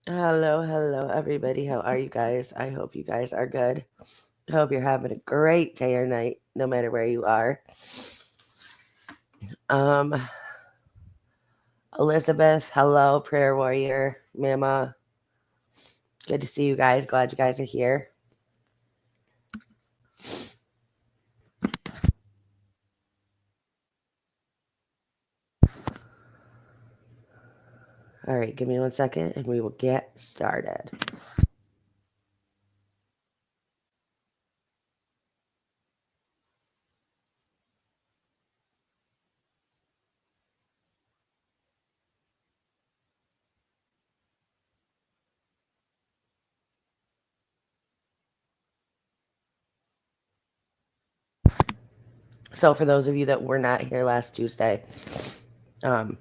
Hello, everybody. How are you guys? I hope you guys are good. I hope you're having a great day or night, no matter where you are. Um, Elizabeth, hello, prayer warrior, Mama. Good to see you guys. Glad you guys are here. All right, give me 1 second and we will get started. So, for those of you that were not here last Tuesday, um,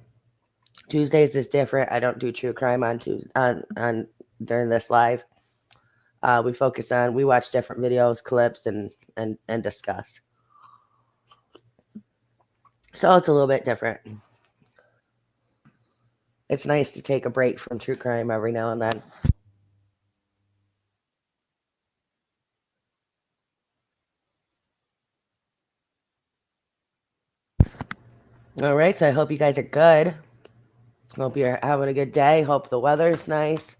Tuesdays is different. I don't do true crime on Tuesday on during this live. We watch different videos, clips, and discuss. So it's a little bit different. It's nice to take a break from true crime every now and then. All right, so I hope you guys are good. Hope you're having a good day. Hope the weather is nice.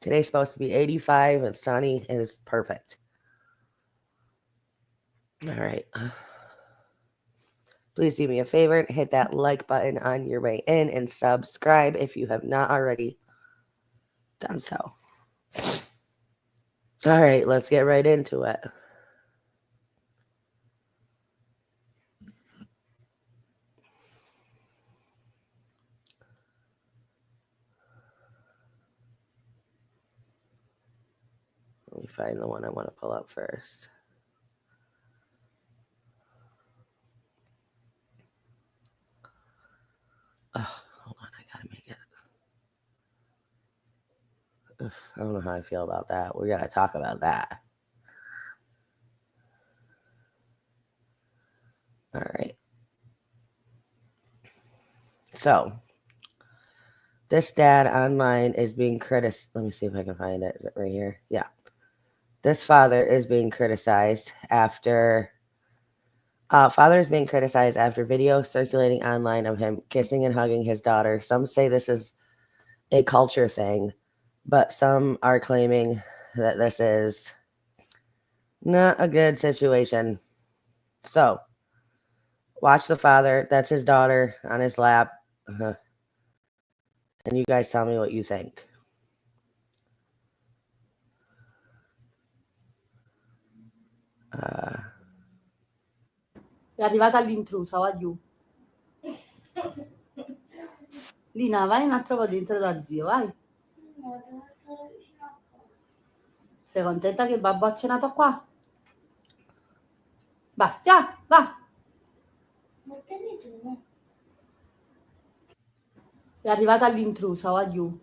Today's supposed to be 85 and sunny, and it's perfect. All right. Please do me a favor, hit that like button on your way in and subscribe if you have not already done so. All right, let's get right into it. Let me find the one I want to pull up first. Oh, hold on, I gotta make it. Ugh, I don't know how I feel about that. We gotta talk about that. All right. So, this dad online is being criticized. Let me see if I can find it. Is it right here? Yeah. This father is being criticized after. Father is being criticized after video circulating online of him kissing and hugging his daughter. Some say this is a culture thing, but some are claiming that this is not a good situation. So, watch the father. That's his daughter on his lap. And you guys tell me what you think. È arrivata l'intrusa, va giù. Lina, vai un altro po' dentro da zio, vai. Sei contenta che babbo ha cenato qua? Bastia, va. È arrivata l'intrusa, va giù.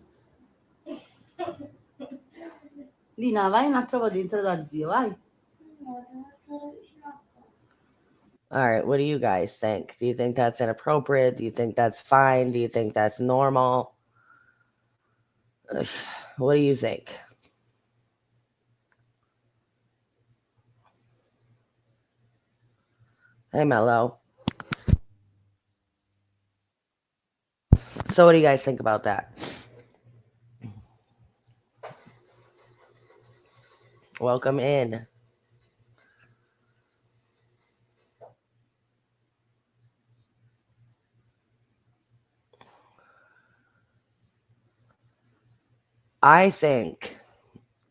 Lina, vai un altro po' dentro da zio, vai. All right, what do you guys think? Do you think that's inappropriate? Do you think that's fine? Do you think that's normal? What do you think? Hey, Mello. So, what do you guys think about that? Welcome in. I think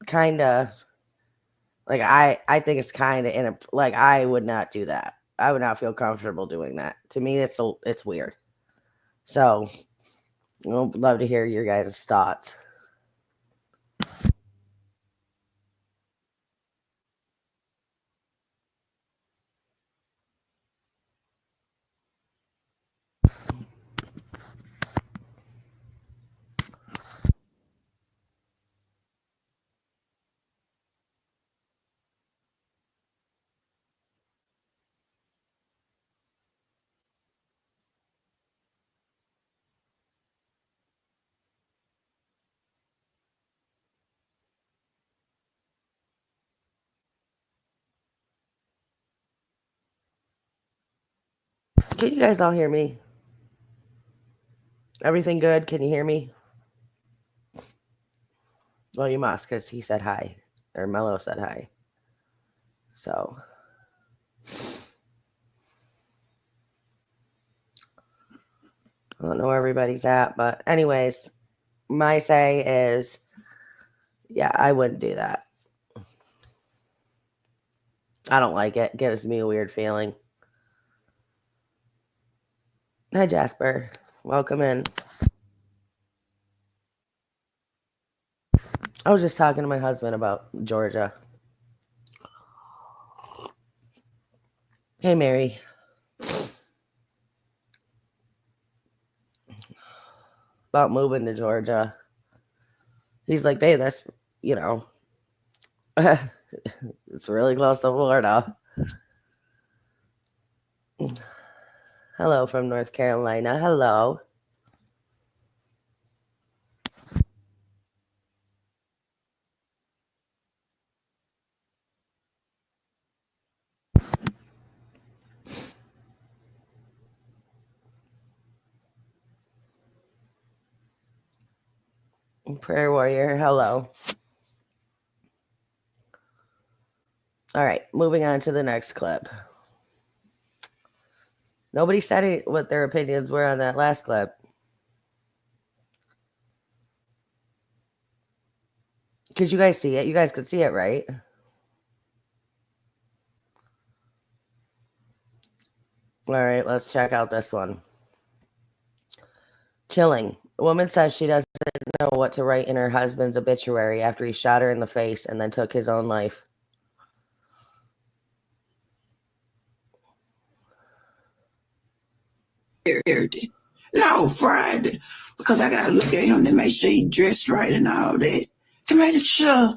kind of I think it's kind of like I would not do that. I would not feel comfortable doing that. To me, it's weird. So, I would love to hear your guys' thoughts. Can you guys all hear me? Everything good? Can you hear me? Well, you must, because he said hi, or Mello said hi. So, I don't know where everybody's at, but anyways, my say is, yeah, I wouldn't do that. I don't like it. It gives me a weird feeling. Hi, Jasper. Welcome in. I was just talking to my husband about Georgia. Hey, Mary. About moving to Georgia. He's like, babe, that's, you know, it's really close to Florida. Hello from North Carolina. Hello. Prayer warrior. Hello. All right, moving on to the next clip. Nobody said what their opinions were on that last clip. Could you guys see it? You guys could see it, right? All right, let's check out this one. Chilling. A woman says she doesn't know what to write in her husband's obituary after he shot her in the face and then took his own life. No, Friday. Because I gotta look at him to make sure he dressed right and all that. To make sure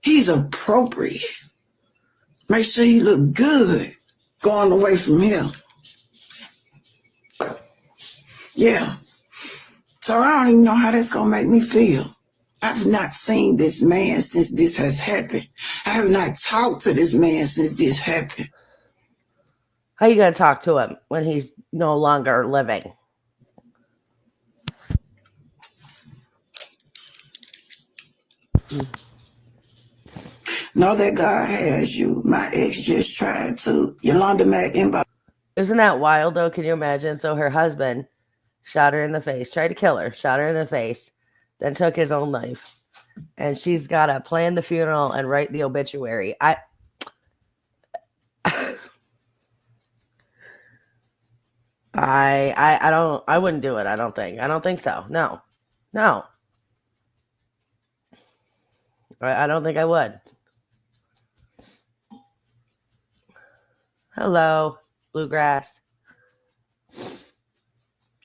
he's appropriate. Make sure he look good going away from here. Yeah. So I don't even know how that's gonna make me feel. I've not seen this man since this has happened. I have not talked to this man since this happened. How you gonna talk to him when he's no longer living? Know that God has you. My ex just tried to. Yolanda Mack inbox. Isn't that wild though? Can you imagine? So her husband shot her in the face, tried to kill her, shot her in the face, then took his own life. And she's gotta plan the funeral and write the obituary. I wouldn't do it. I don't think. I don't think so. No. No. I don't think I would. Hello, Bluegrass.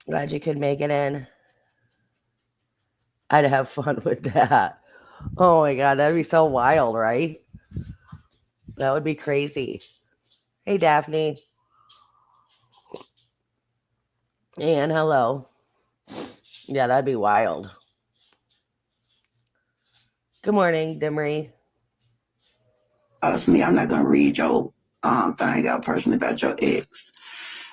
Glad you could make it in. I'd have fun with that. Oh my god, that'd be so wild, right? That would be crazy. Hey, Daphne. And hello. Yeah, that'd be wild. Good morning, Demery. Me, I'm not gonna read your thing out personally about your ex.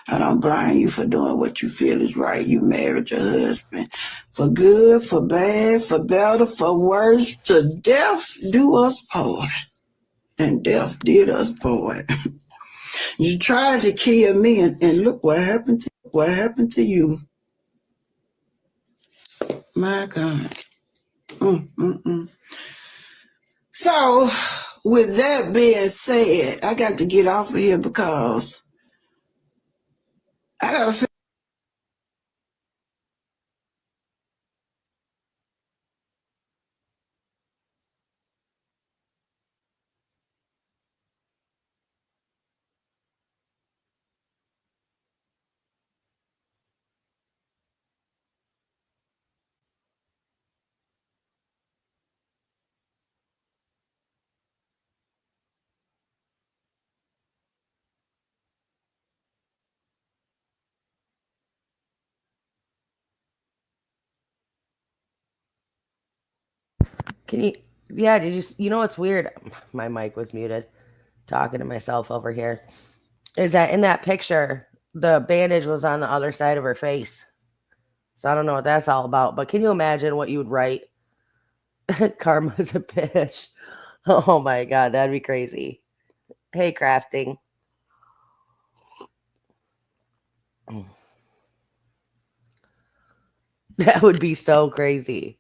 I don't blame you for doing what you feel is right. You married your husband. For good, for bad, for better, for worse, to death do us part. And death did us part. You tried to kill me, and look what happened to you. My God. Mm-mm-mm. So, with that being said, I got to get off of here because I got to. Can you? Yeah, did you? You know what's weird? My mic was muted. Talking to myself over here. is that in that picture, the bandage was on the other side of her face. So I don't know what that's all about. But can you imagine what you would write? Karma's a bitch. Oh my God, that'd be crazy. Hey, crafting. That would be so crazy.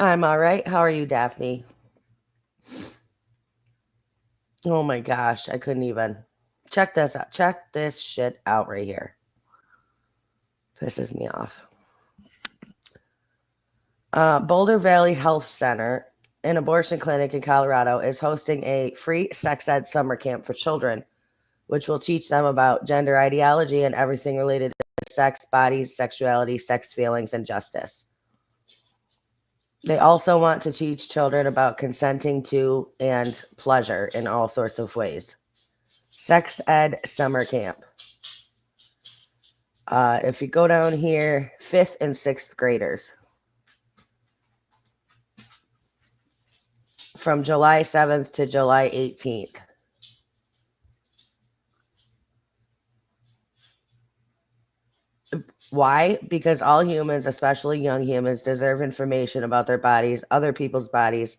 I'm all right. How are you, Daphne? Oh my gosh, I couldn't even. Check this out. Check this shit out right here. Pisses me off. Boulder Valley Health Center, an abortion clinic in Colorado, is hosting a free sex ed summer camp for children, which will teach them about gender ideology and everything related to sex, bodies, sexuality, sex feelings, and justice. They also want to teach children about consenting to and pleasure in all sorts of ways. Sex ed summer camp. If you go down here, 5th and 6th graders from July 7th to July 18th. Why? Because all humans, especially young humans, deserve information about their bodies, other people's bodies,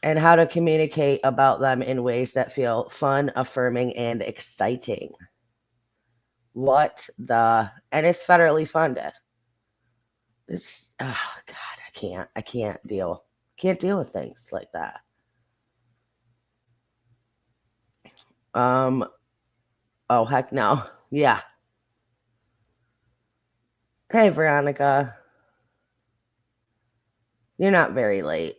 and how to communicate about them in ways that feel fun, affirming, and exciting. What the? And it's federally funded. It's, oh God, I can't deal with things like that. Oh, heck no. Yeah. Hey, Veronica. You're not very late.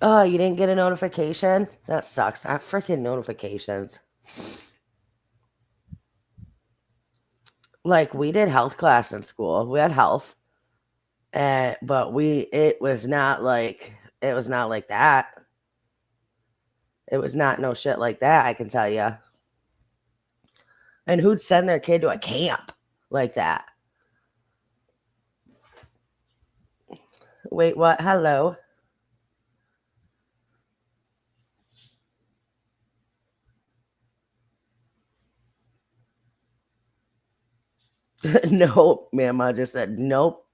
Oh, you didn't get a notification? That sucks. I have freaking notifications. Like, we did health class in school. We had health. But it was not like that. It was not no shit like that, I can tell you. And who'd send their kid to a camp like that? Wait, what? Hello? Nope, Mama just said nope.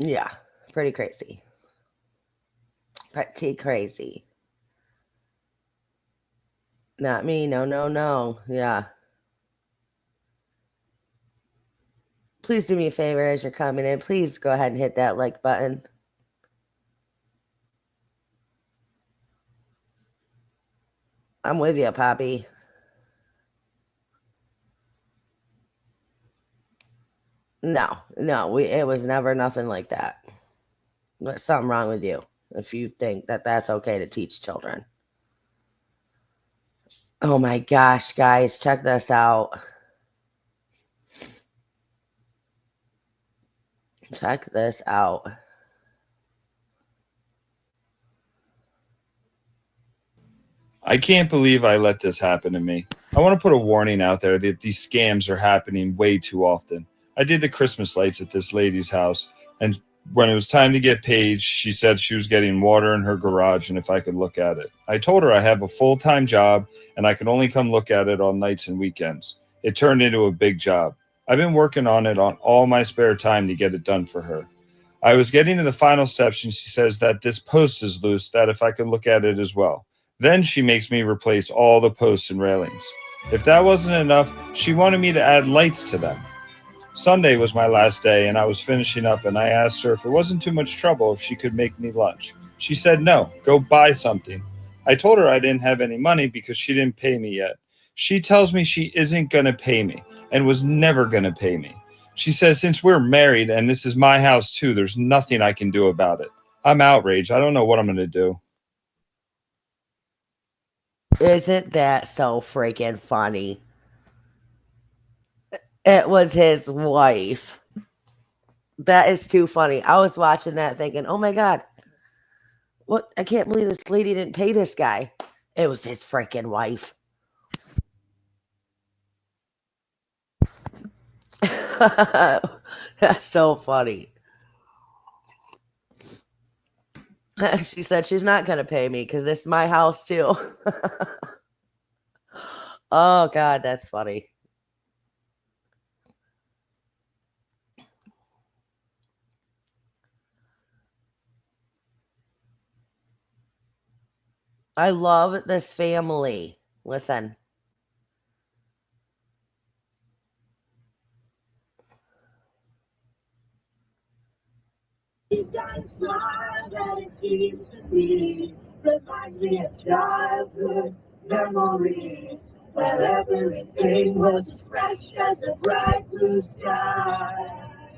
Yeah, pretty crazy. Pretty crazy. Not me. No, no, no. Yeah. Please do me a favor as you're coming in. Please go ahead and hit that like button. I'm with you, Poppy. No, it was never nothing like that. There's something wrong with you if you think that that's okay to teach children. Oh my gosh, guys, check this out. Check this out. I can't believe I let this happen to me. I want to put a warning out there that these scams are happening way too often. I did the Christmas lights at this lady's house, and when it was time to get paid, she said she was getting water in her garage and if I could look at it. I told her I have a full-time job and I could only come look at it on nights and weekends. It turned into a big job. I've been working on it on all my spare time to get it done for her. I was getting to the final steps and she says that this post is loose, that if I could look at it as well. Then she makes me replace all the posts and railings. If that wasn't enough, she wanted me to add lights to them. Sunday was my last day, and I was finishing up, and I asked her if it wasn't too much trouble if she could make me lunch. She said no, go buy something. I told her I didn't have any money because she didn't pay me yet. She tells me she isn't going to pay me and was never going to pay me. She says since we're married and this is my house too, there's nothing I can do about it. I'm outraged. I don't know what I'm going to do. Isn't that so freaking funny? It was his wife. That is too funny. I was watching that thinking, oh my God, what? I can't believe this lady didn't pay this guy. It was his freaking wife. That's so funny. She said she's not going to pay me because this is my house too. Oh, God, that's funny. I love this family. Listen. He's got a smile that it seems to me reminds me of childhood memories where everything was as fresh as a bright blue sky.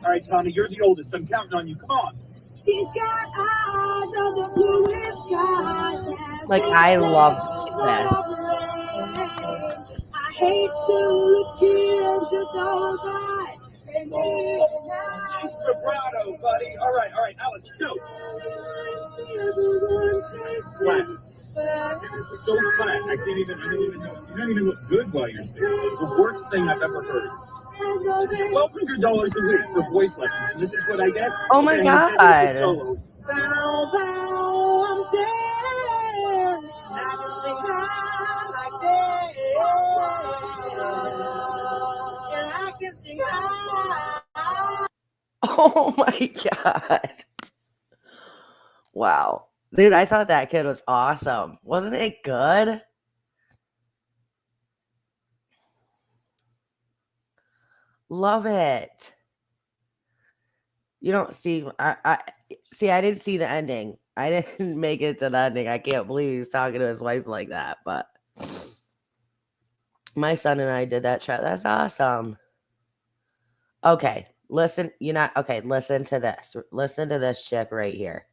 All right, Tommy, you're the oldest. I'm counting on you. Come on. He's got eyes of the bluest skies. Like, I love this. I hate to look into those eyes. Nice vibrato, buddy. All right, Alice, two. Flat. So flat. I don't even know. You don't even look good while you're singing. The worst thing I've ever heard. $1,200 a week for voice lessons, and this is what I get. Oh my God. Bow, bow, I'm dead. I can sing high like that. And I can sing high. Oh my God. Wow. Dude, I thought that kid was awesome. Wasn't it good? Love it. You don't see, I didn't see the ending. I didn't make it to the ending. I can't believe he's talking to his wife like that, but my son and I did that chat. That's awesome. Okay, listen, listen to this. Listen to this chick right here.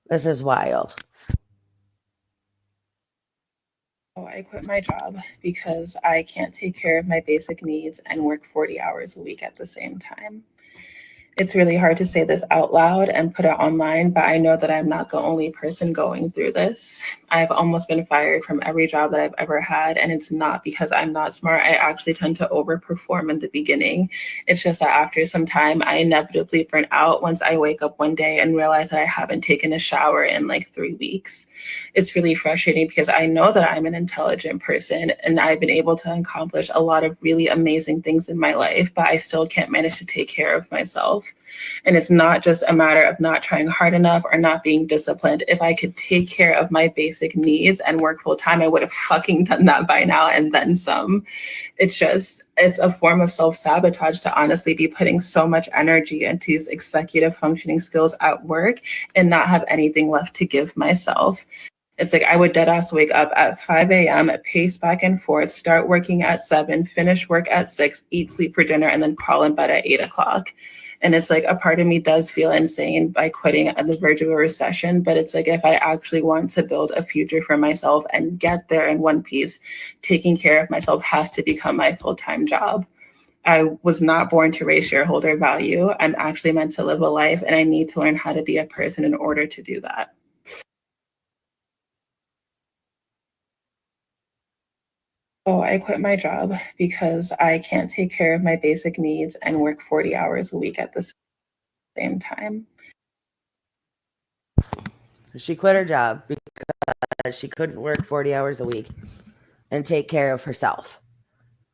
This is wild. I quit my job because I can't take care of my basic needs and work 40 hours a week at the same time. It's really hard to say this out loud and put it online, but I know that I'm not the only person going through this. I've almost been fired from every job that I've ever had, and it's not because I'm not smart. I actually tend to overperform in the beginning. It's just that after some time, I inevitably burn out once I wake up one day and realize that I haven't taken a shower in like 3 weeks. It's really frustrating because I know that I'm an intelligent person and I've been able to accomplish a lot of really amazing things in my life, but I still can't manage to take care of myself. And it's not just a matter of not trying hard enough or not being disciplined. If I could take care of my basic needs and work full time, I would have fucking done that by now and then some. It's a form of self-sabotage to honestly be putting so much energy into these executive functioning skills at work and not have anything left to give myself. It's like I would dead ass wake up at 5 a.m., pace back and forth, start working at 7, finish work at 6, eat, sleep for dinner, and then crawl in bed at 8 o'clock. And it's like a part of me does feel insane by quitting at the verge of a recession. But it's like if I actually want to build a future for myself and get there in one piece, taking care of myself has to become my full-time job. I was not born to raise shareholder value. I'm actually meant to live a life, and I need to learn how to be a person in order to do that. I quit my job because I can't take care of my basic needs and work 40 hours a week at the same time. She quit her job because she couldn't work 40 hours a week and take care of herself.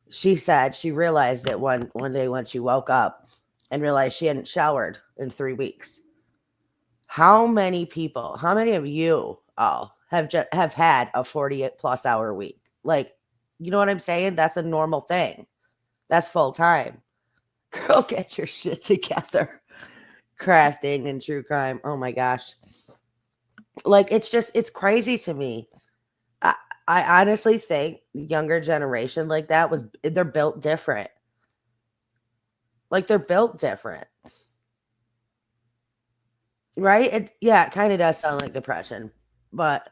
She said she realized it one day when she woke up and realized she hadn't showered in 3 weeks. How many of you all have had a 40+ hour week? Like, you know what I'm saying? That's a normal thing. That's full time. Girl, get your shit together. Crafting and true crime. Oh my gosh. Like, it's crazy to me. I honestly think the younger generation like that they're built different. Like, they're built different. Right? It kind of does sound like depression, but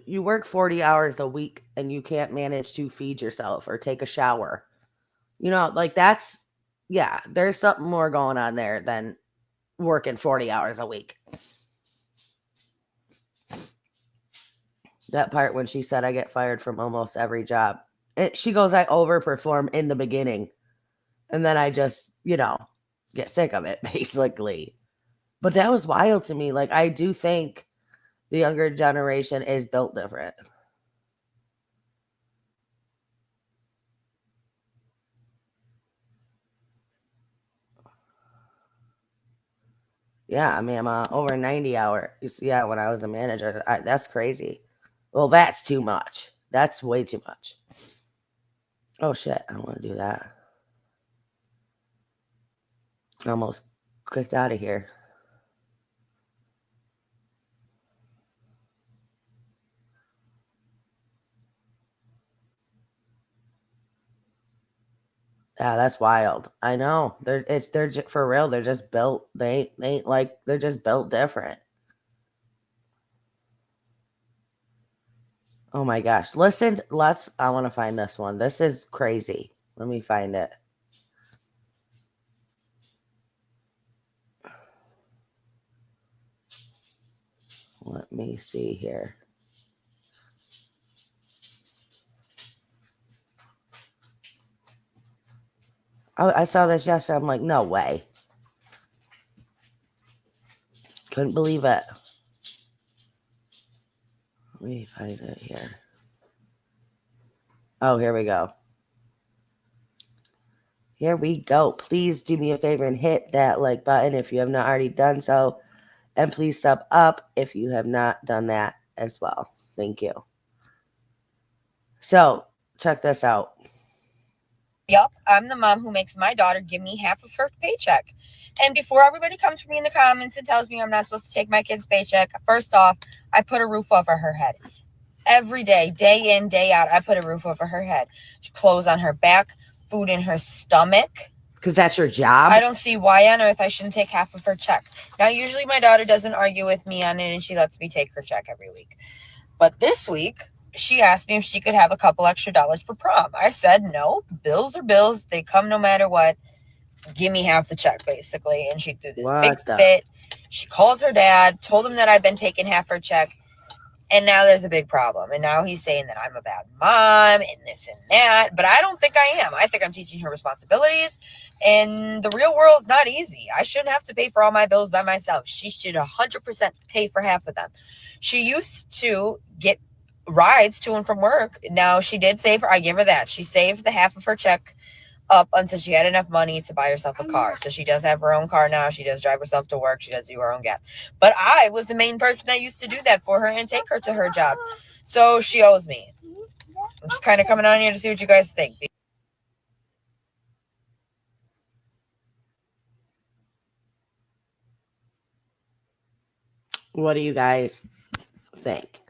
you work 40 hours a week and you can't manage to feed yourself or take a shower. Like there's something more going on there than working 40 hours a week. That part when she said I get fired from almost every job. She goes, I overperform in the beginning. And then I just, get sick of it, basically. But that was wild to me. Like, I do think the younger generation is built different. Yeah, I mean, I'm over 90 hour. Yeah, when I was a manager, that's crazy. Well, that's too much. That's way too much. Oh, shit. I don't want to do that. I almost clicked out of here. Yeah, that's wild. I know. They're for real. They're just built. They ain't like they're just built different. Oh my gosh. Listen, I want to find this one. This is crazy. Let me find it. Let me see here. I saw this yesterday. I'm like, no way. Couldn't believe it. Let me find it here. Oh, here we go. Here we go. Please do me a favor and hit that like button if you have not already done so. And please sub up if you have not done that as well. Thank you. So, check this out. Yup, I'm the mom who makes my daughter give me half of her paycheck. And before everybody comes for me in the comments and tells me I'm not supposed to take my kid's paycheck, first off, I put a roof over her head. Every day, day in, day out, I put a roof over her head. Clothes on her back, food in her stomach. Because that's your job? I don't see why on earth I shouldn't take half of her check. Now, usually my daughter doesn't argue with me on it and she lets me take her check every week. But this week, she asked me if she could have a couple extra dollars for prom. I said, no, bills are bills. They come no matter what. Give me half the check, basically. And she threw this big fit. She called her dad, told him that I've been taking half her check. And now there's a big problem. And now he's saying that I'm a bad mom and this and that. But I don't think I am. I think I'm teaching her responsibilities. And the real world's not easy. I shouldn't have to pay for all my bills by myself. She should 100% pay for half of them. She used to get rides to and from work. Now she did save her. I give her that. She saved the half of her check up until she had enough money to buy herself a car. So she does have her own car now. She does drive herself to work. She does do her own gas. But I was the main person that used to do that for her and take her to her job. So she owes me. I'm just kind of coming on here to see what you guys think. What do you guys think?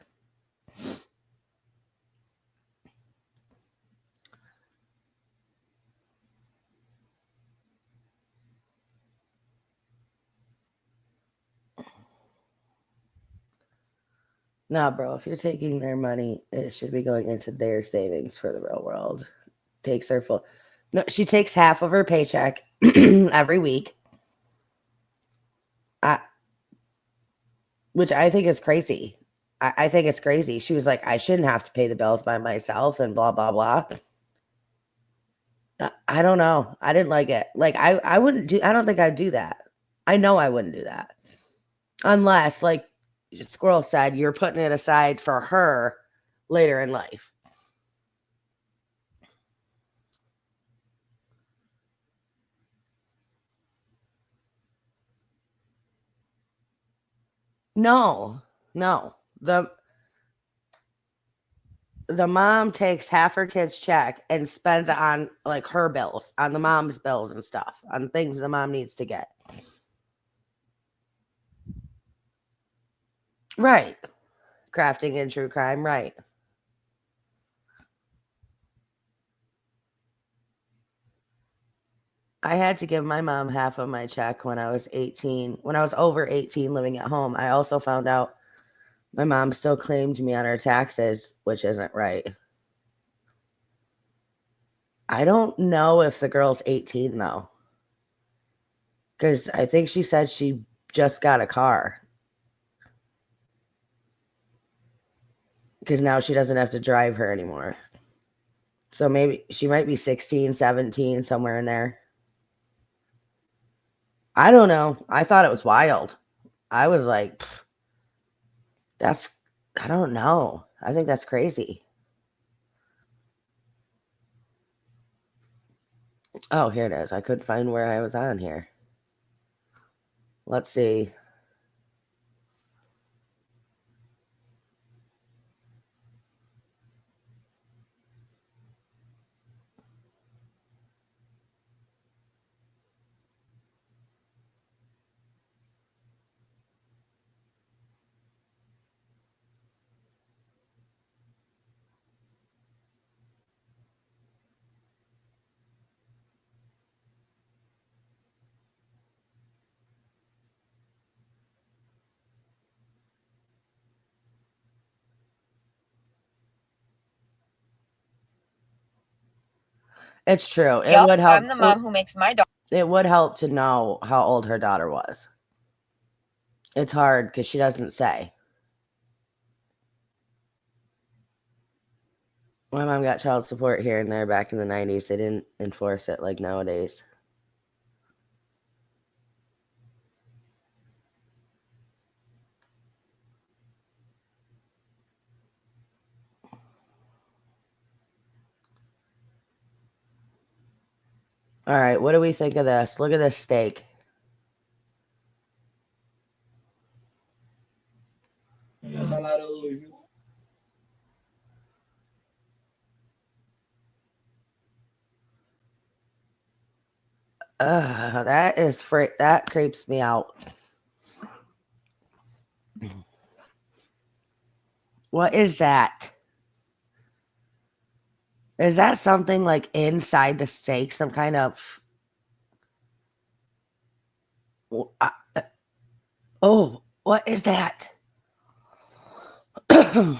Nah, bro, if you're taking their money, it should be going into their savings for the real world. Takes her full. No, she takes half of her paycheck every week. Which I think is crazy. I think it's crazy. She was like, I shouldn't have to pay the bills by myself and blah, blah, blah. I don't know. I didn't like it. Like, I wouldn't do, I don't think I'd do that. I know I wouldn't do that. Unless, like Squirrel said, you're putting it aside for her later in life. No. The mom takes half her kid's check and spends it on like her bills, on the mom's bills and stuff, on things the mom needs to get. Right. Crafting in true crime, right. I had to give my mom half of my check when I was 18. When I was over 18 living at home, I also found out my mom still claimed me on her taxes, which isn't right. I don't know if the girl's 18 though. Because I think she said she just got a car. because now she doesn't have to drive her anymore. So maybe she might be 16, 17, somewhere in there. I don't know. I thought it was wild. I was like, I don't know. I think that's crazy. Oh, here it is. I couldn't find where I was on here. Let's see. It's true. It would help. I'm the mom who makes my daughter. It would help to know how old her daughter was. It's hard because she doesn't say. My mom got child support here and there back in the 90s. They didn't enforce it like nowadays. All right, what do we think of this? Look at this steak. That creeps me out. What is that? Is that something like inside the steak? Some kind of... Oh, what is that? What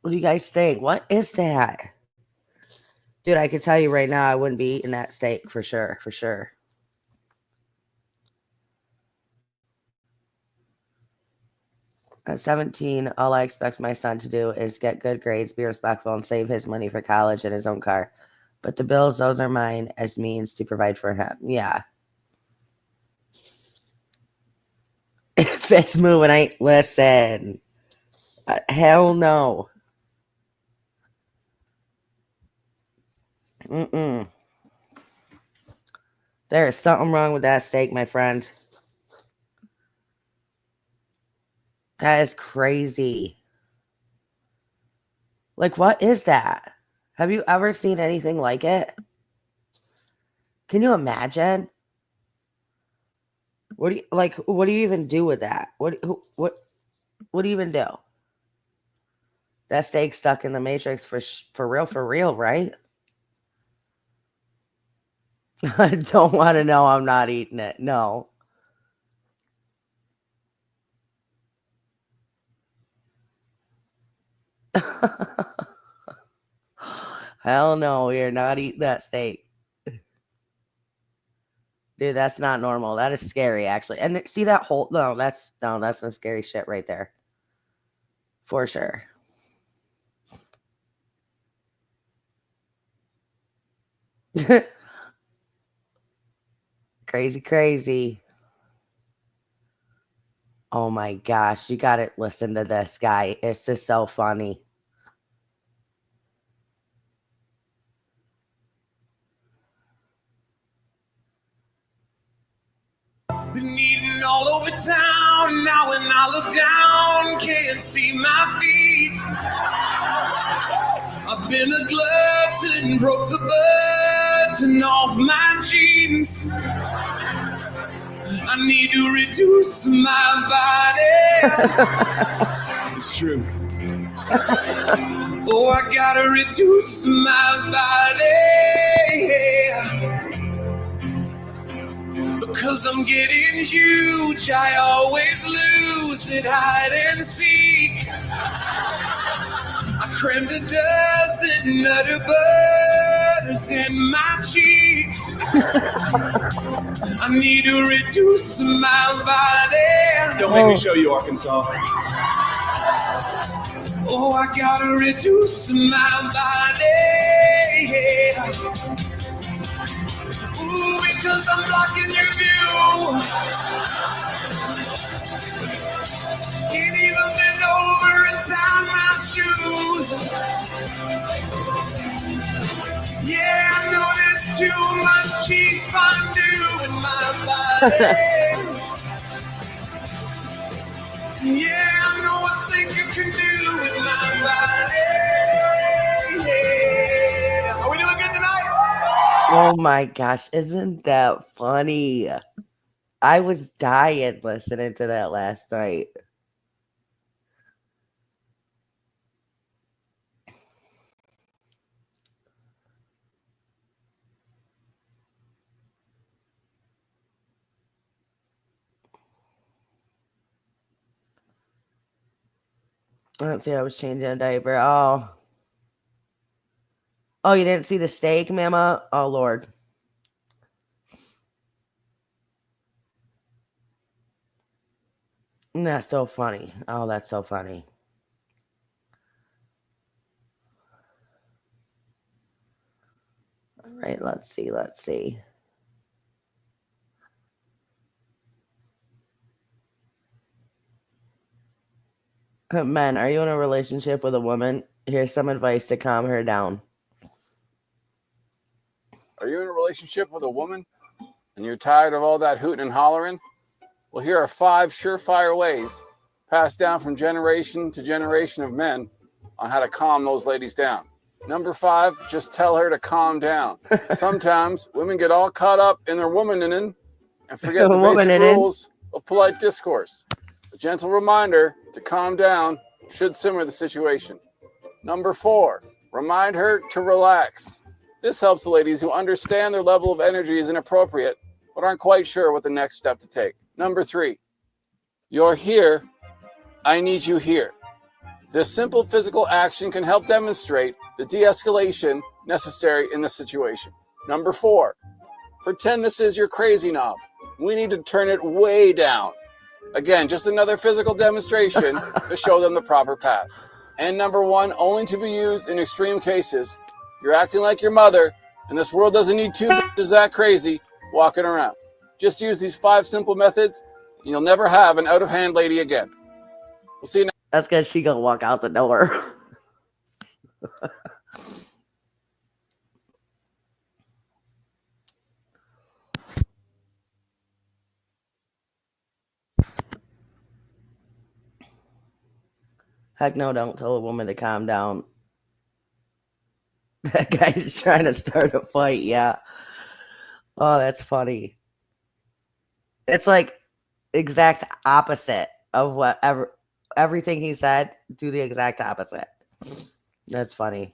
do you guys think? What is that? Dude, I can tell you right now, I wouldn't be eating that steak for sure, for sure. At 17, all I expect my son to do is get good grades, be respectful, and save his money for college and his own car. But the bills, those are mine as means to provide for him. Yeah. If it's moving, listen. Hell no. Mm-mm. There is something wrong with that steak, my friend. That is crazy. Like, what is that? Have you ever seen anything like it? Can you imagine? What do you even do with that? What do you even do? That steak stuck in the matrix for real, right? I don't want to know. I'm not eating it. No. Hell no, you're not eating that steak. Dude, that's not normal. That is scary, actually. And see that whole... No, that's some scary shit right there. For sure. Crazy. Oh my gosh, you gotta listen to this guy. It's just so funny. Been eating all over town. Now when I look down, can't see my feet. I've been a glutton, broke the button off my jeans. I need to reduce my body. It's true. Oh, I gotta reduce my body. Because I'm getting huge, I always lose at hide and seek. I crammed a dozen nutter tears in my cheeks. I need to reduce my body. Don't make me show you Arkansas. Oh, I gotta reduce my body. Yeah. Ooh, because I'm blocking your view. Can't even bend over and tie my shoes. Yeah, I know there's too much cheese fondue in my body. Yeah, I know what thing you can do with my body. Yeah. Are we doing good tonight? Oh my gosh, isn't that funny? I was dying listening to that last night. Let's see, I was changing a diaper. Oh, you didn't see the steak, Mama? Oh, Lord. That's so funny. Oh, that's so funny. All right, let's see. Men, are you in a relationship with a woman? Here's some advice to calm her down. Are you in a relationship with a woman and you're tired of all that hooting and hollering? Well, here are 5 surefire ways passed down from generation to generation of men on how to calm those ladies down. Number 5, just tell her to calm down. Sometimes women get all caught up in their womaning and forget the basic rules of polite discourse. A gentle reminder to calm down should simmer the situation. Number 4, remind her to relax. This helps the ladies who understand their level of energy is inappropriate, but aren't quite sure what the next step to take. Number 3, you're here, I need you here. This simple physical action can help demonstrate the de-escalation necessary in the situation. Number 4, pretend this is your crazy knob. We need to turn it way down. Again, just another physical demonstration to show them the proper path. And number 1, only to be used in extreme cases. You're acting like your mother, and this world doesn't need 2 bitches that crazy walking around. Just use these 5 simple methods, and you'll never have an out-of-hand lady again. We'll see you next. That's because she gonna walk out the door. Heck no, don't tell a woman to calm down. That guy's trying to start a fight, yeah. Oh, that's funny. It's like exact opposite of everything he said. Do the exact opposite. That's funny.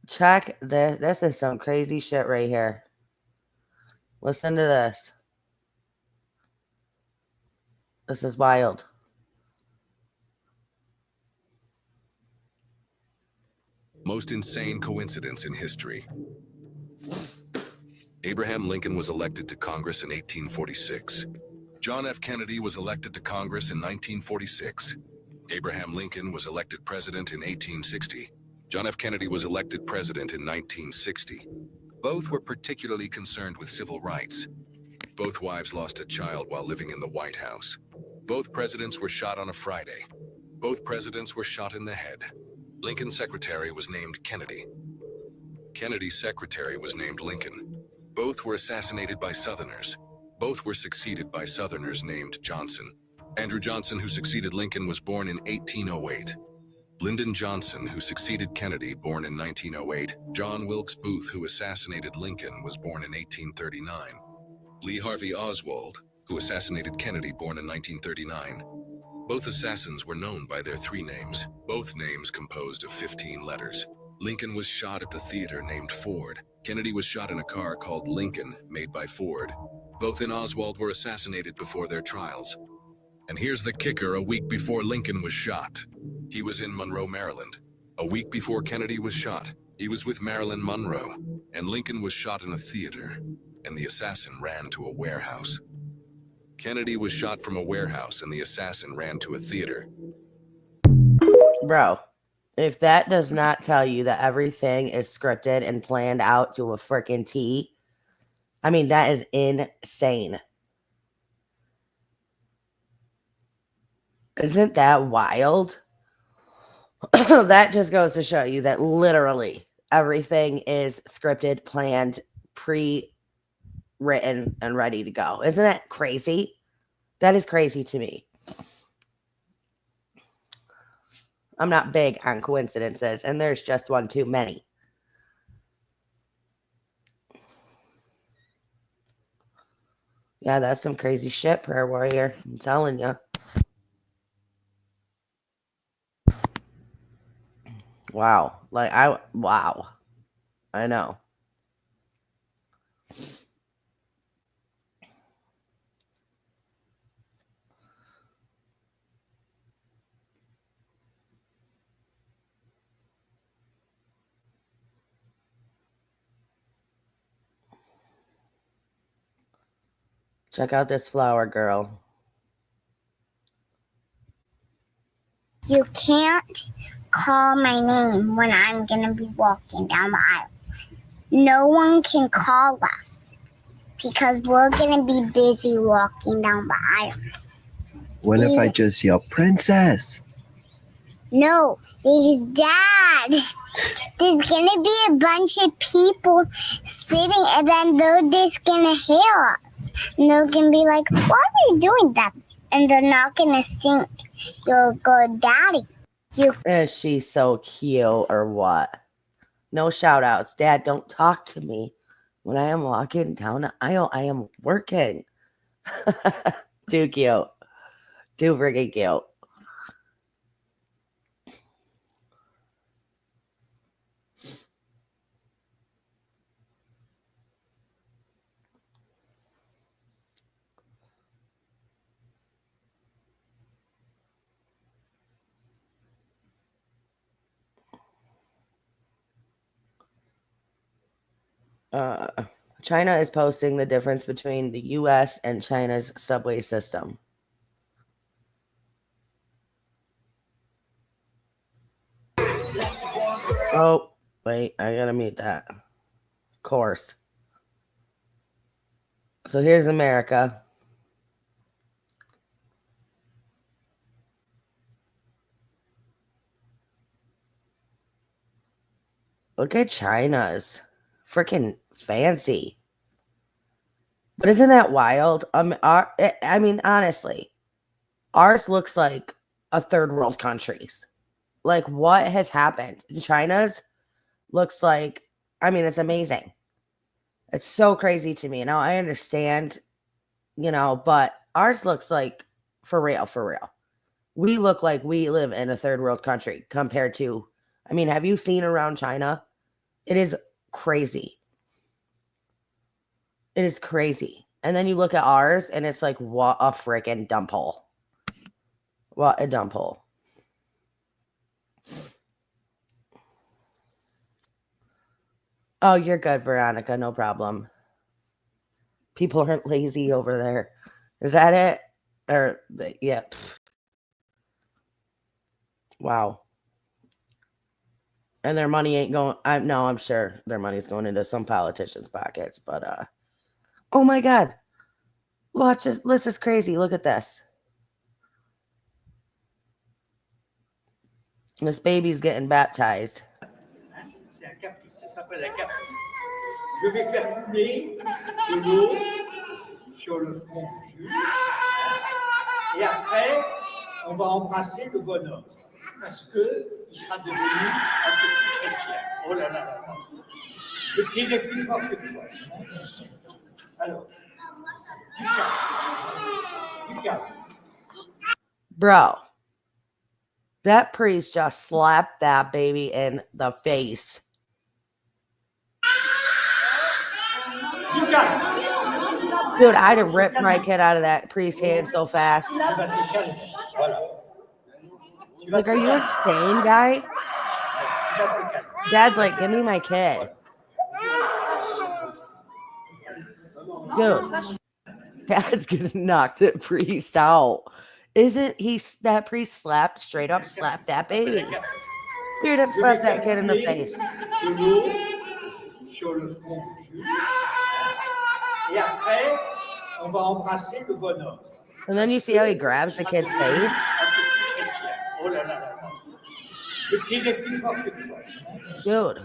Check this. This is some crazy shit right here. Listen to this. This is wild. Most insane coincidence in history. Abraham Lincoln was elected to Congress in 1846. John F. Kennedy was elected to Congress in 1946. Abraham Lincoln was elected president in 1860. John F. Kennedy was elected president in 1960. Both were particularly concerned with civil rights. Both wives lost a child while living in the White House. Both presidents were shot on a Friday. Both presidents were shot in the head. Lincoln's secretary was named Kennedy. Kennedy's secretary was named Lincoln. Both were assassinated by Southerners. Both were succeeded by Southerners named Johnson. Andrew Johnson, who succeeded Lincoln, was born in 1808. Lyndon Johnson, who succeeded Kennedy, born in 1908. John Wilkes Booth, who assassinated Lincoln, was born in 1839. Lee Harvey Oswald, who assassinated Kennedy, born in 1939. Both assassins were known by their 3 names, both names composed of 15 letters. Lincoln was shot at the theater named Ford. Kennedy was shot in a car called Lincoln, made by Ford. Both and Oswald were assassinated before their trials. And here's the kicker: a week before Lincoln was shot, he was in Monroe, Maryland. A week before Kennedy was shot, he was with Marilyn Monroe. And Lincoln was shot in a theater, and the assassin ran to a warehouse. Kennedy was shot from a warehouse, and the assassin ran to a theater. Bro, if that does not tell you that everything is scripted and planned out to a freaking T, I mean, that is insane. Isn't that wild? That just goes to show you that literally everything is scripted, planned, pre-written, and ready to go. Isn't that crazy? That is crazy to me. I'm not big on coincidences, and there's just one too many. Yeah, that's some crazy shit, prayer warrior. I'm telling you. Wow. Wow. I know. Check out this flower girl. You can't call my name when I'm going to be walking down the aisle. No one can call us because we're going to be busy walking down the aisle. What if I just yell, "Princess"? No, it's Dad. There's going to be a bunch of people sitting, and then they're just going to hear us. And they're going to be like, "Why are you doing that?" And they're not going to think you're a good daddy. Is she so cute or what? No shout outs. Dad, don't talk to me when I am walking down the aisle. I am working. Too cute. Too freaking cute. China is posting the difference between the US and China's subway system. Oh, wait, I gotta mute that. Of course. So here's America. Look at China's. Freaking fancy. But isn't that wild? I mean, honestly, ours looks like a third world country's. Like, what has happened? China's looks like, I mean, it's amazing. It's so crazy to me. Now, I understand, but ours looks like, for real, we look like we live in a third world country compared to, I mean, have you seen around China? It is crazy. It is crazy. And then you look at ours and it's like, what a freaking dump hole. What a dump hole. Oh, you're good, Veronica. No problem. People aren't lazy over there. Is that it? Or, yeah. Wow. And their money ain't going. I'm sure their money's going into some politicians' pockets. But, oh my God. Watch this. This is crazy. Look at this. This baby's getting baptized. C'est un caprice, ça s'appelle un caprice. Je vais faire couler de l'eau sur le front du juge. Et après, on va embrasser le bonhomme. Parce qu'il sera devenu un petit chrétien. Oh là là là là. Je tirerai plus fort que toi. Alors, du calme. Bro, that priest just slapped that baby in the face. Du calme. Dude, I'd have ripped my kid out of that priest's hand so fast. Like, are you insane, guy? Dad's like, give me my kid. Dude, Dad's gonna knock that priest out. Isn't he? That priest straight up slapped that baby. Straight up slapped that kid in the face. And then you see how he grabs the kid's face? Dude.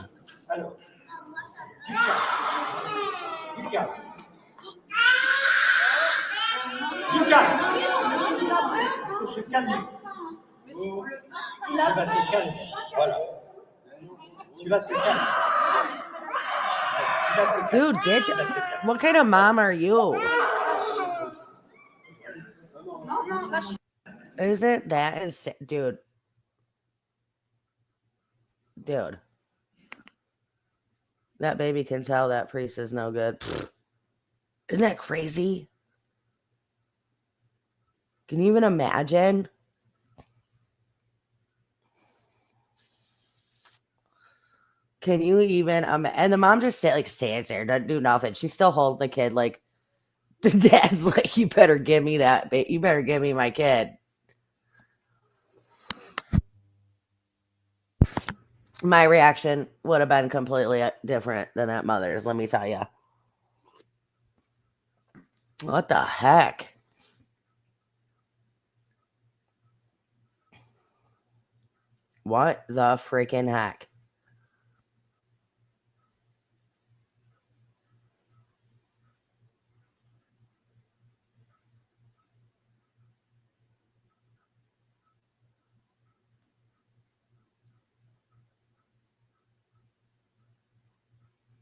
Dude, what kind of mom are you? Isn't that insane? Dude. That baby can tell that priest is no good. Pfft. Isn't that crazy? Can you even imagine? Can you even and the mom just stands there, doesn't do nothing. She's still holding the kid. Like, the dad's like, you better give me that. You better give me my kid. My reaction would have been completely different than that mother's, let me tell you. What the heck? What the freaking heck?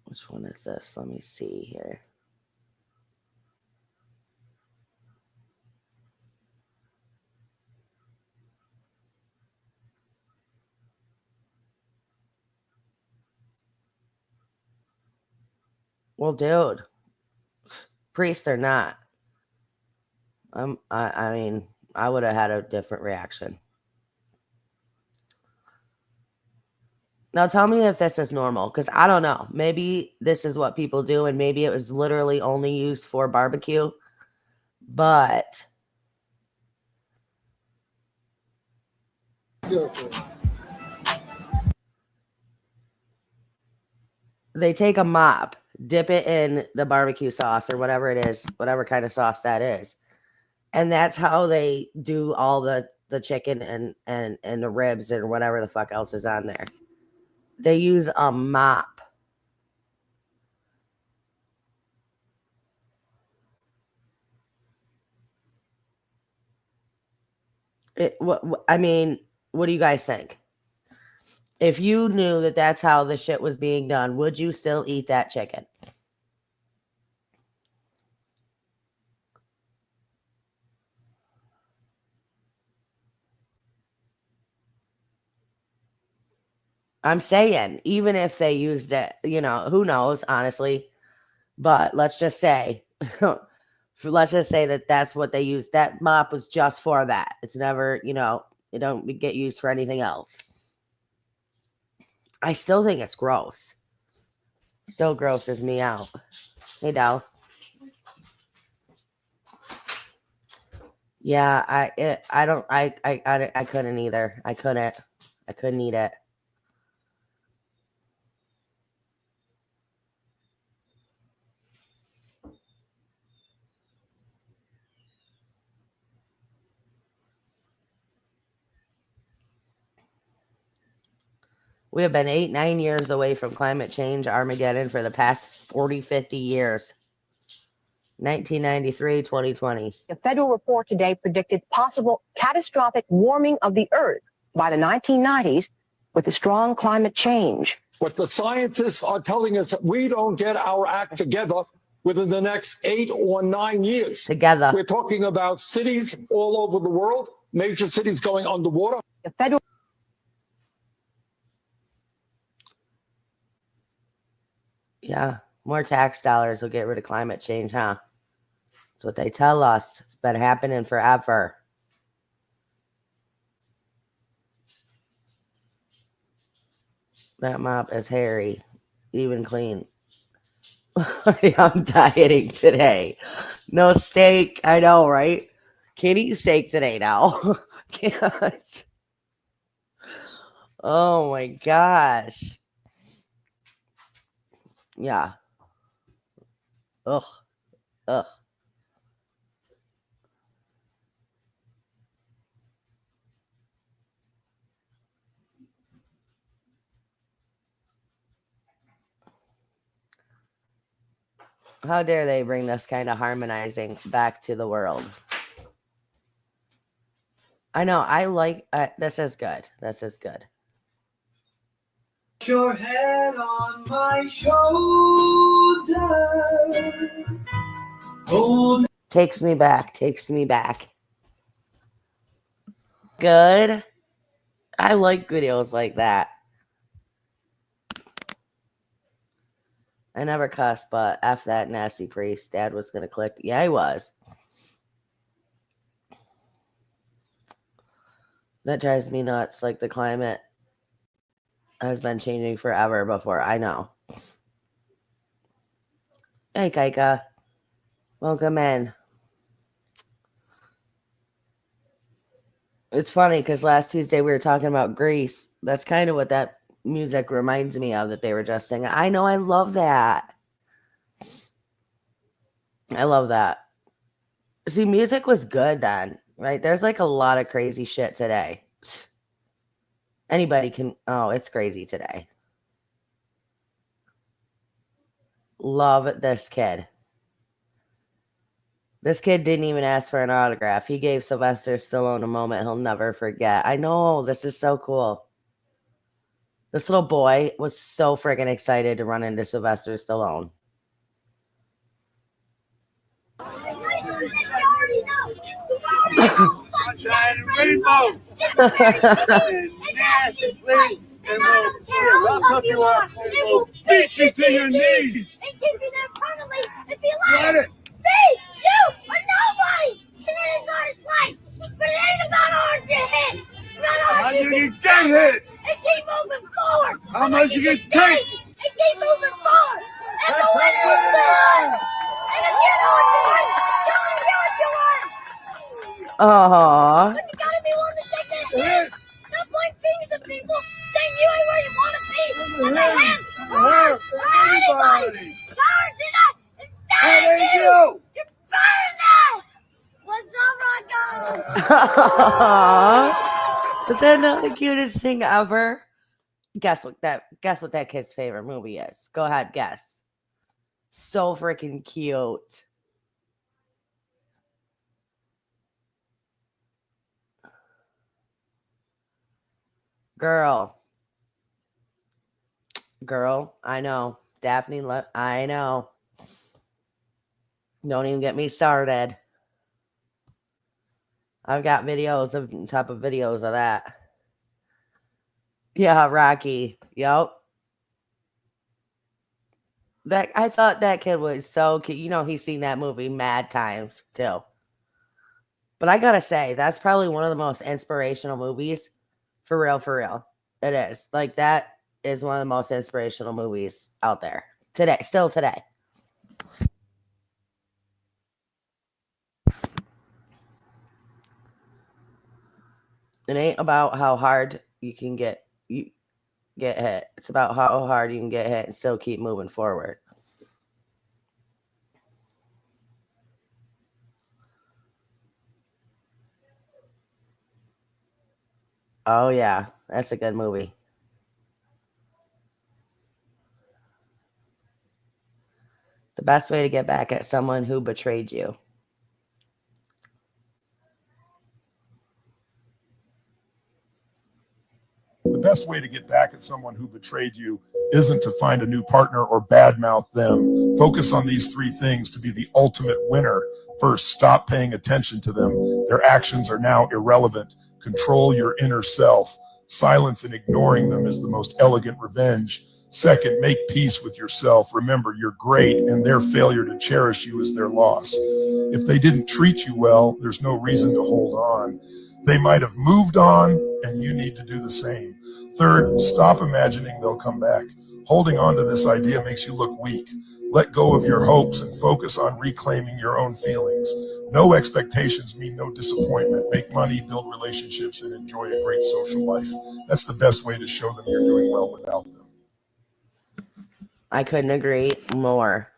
Which one is this? Let me see here. Well, dude, priest or not, I mean, I would have had a different reaction. Now tell me if this is normal, because I don't know. Maybe this is what people do, and maybe it was literally only used for barbecue. But they take a mop, dip it in the barbecue sauce or whatever it is, whatever kind of sauce that is. And that's how they do all the chicken and the ribs and whatever the fuck else is on there. They use a mop. I mean, what do you guys think? If you knew that that's how the shit was being done, would you still eat that chicken? I'm saying, even if they used it, who knows, honestly. But let's just say, that that's what they used. That mop was just for that. It's never, it don't get used for anything else. I still think it's gross. Still grosses me out. Hey, Dal. Yeah, I couldn't either. I couldn't eat it. We have been 8-9 years away from climate change Armageddon for the past 40-50 years. 1993, 2020. A federal report today predicted possible catastrophic warming of the Earth by the 1990s with a strong climate change. What the scientists are telling us, that we don't get our act together within the next 8 or 9 years. Together. We're talking about cities all over the world, major cities going underwater. The federal Yeah, more tax dollars will get rid of climate change, huh? That's what they tell us. It's been happening forever. That mop is hairy, even clean. I'm dieting today. No steak. I know, right? Can't eat steak today now. Can't. Oh my gosh. Yeah. Ugh. Ugh. How dare they bring this kind of harmonizing back to the world? I know. I like. This is good. This is good. Your head on my shoulder. Hold Takes me back. Takes me back. Good. I like videos like that. I never cuss, but F that nasty priest. Dad was going to click. Yeah, he was. That drives me nuts. Like the climate has been changing forever before. I know. Hey, Kaika. Welcome in. It's funny because last Tuesday we were talking about Grease. That's kind of what that music reminds me of that they were just singing. I know. I love that. I love that. See, music was good then, right? There's like a lot of crazy shit today. Anybody can. Oh, it's crazy today. Love this kid. This kid didn't even ask for an autograph. He gave Sylvester Stallone a moment he'll never forget. I know. This is so cool. This little boy was so freaking excited to run into Sylvester Stallone. sunshine and rainbow. Nasty place. And we'll fuck you up. And we'll beat you to your knees. And keep you there permanently and be like, me, you, or nobody. Shenanigans on his life. But it ain't about ours to hit. It's about ours to get hit. And keep moving forward. How much you get taste. And keep moving forward. And the winner is good. And if you know what you want, tell him what you want. Aww. But you gotta be willing to take that chance. Not point fingers at people saying you ain't where you want to be. And they have or anybody. Powers in that. And that ain't you. You're better than that. What's up, Rocco? Is that not the cutest thing ever? Guess what that kid's favorite movie is. Go ahead, guess. So freaking cute. Girl, I know. Daphne, I know. Don't even get me started. I've got videos of top of videos of that. Yeah, Rocky. Yep. That I thought that kid was so cute. You know, he's seen that movie mad times too. But I gotta say, that's probably one of the most inspirational movies. For real, for real. It is. Like, that is one of the most inspirational movies out there. Today. Still today. It ain't about how hard you get hit. It's about how hard you can get hit and still keep moving forward. Oh yeah, that's a good movie. The best way to get back at someone who betrayed you. The best way to get back at someone who betrayed you isn't to find a new partner or badmouth them. Focus on these three things to be the ultimate winner. First, stop paying attention to them. Their actions are now irrelevant. Control your inner self. Silence and ignoring them is the most elegant revenge. Second, make peace with yourself. Remember, you're great, and their failure to cherish you is their loss. If they didn't treat you well, there's no reason to hold on. They might have moved on, and you need to do the same. Third, stop imagining they'll come back. Holding on to this idea makes you look weak. Let go of your hopes and focus on reclaiming your own feelings. No expectations mean no disappointment. Make money, build relationships, and enjoy a great social life. That's the best way to show them you're doing well without them. I couldn't agree more.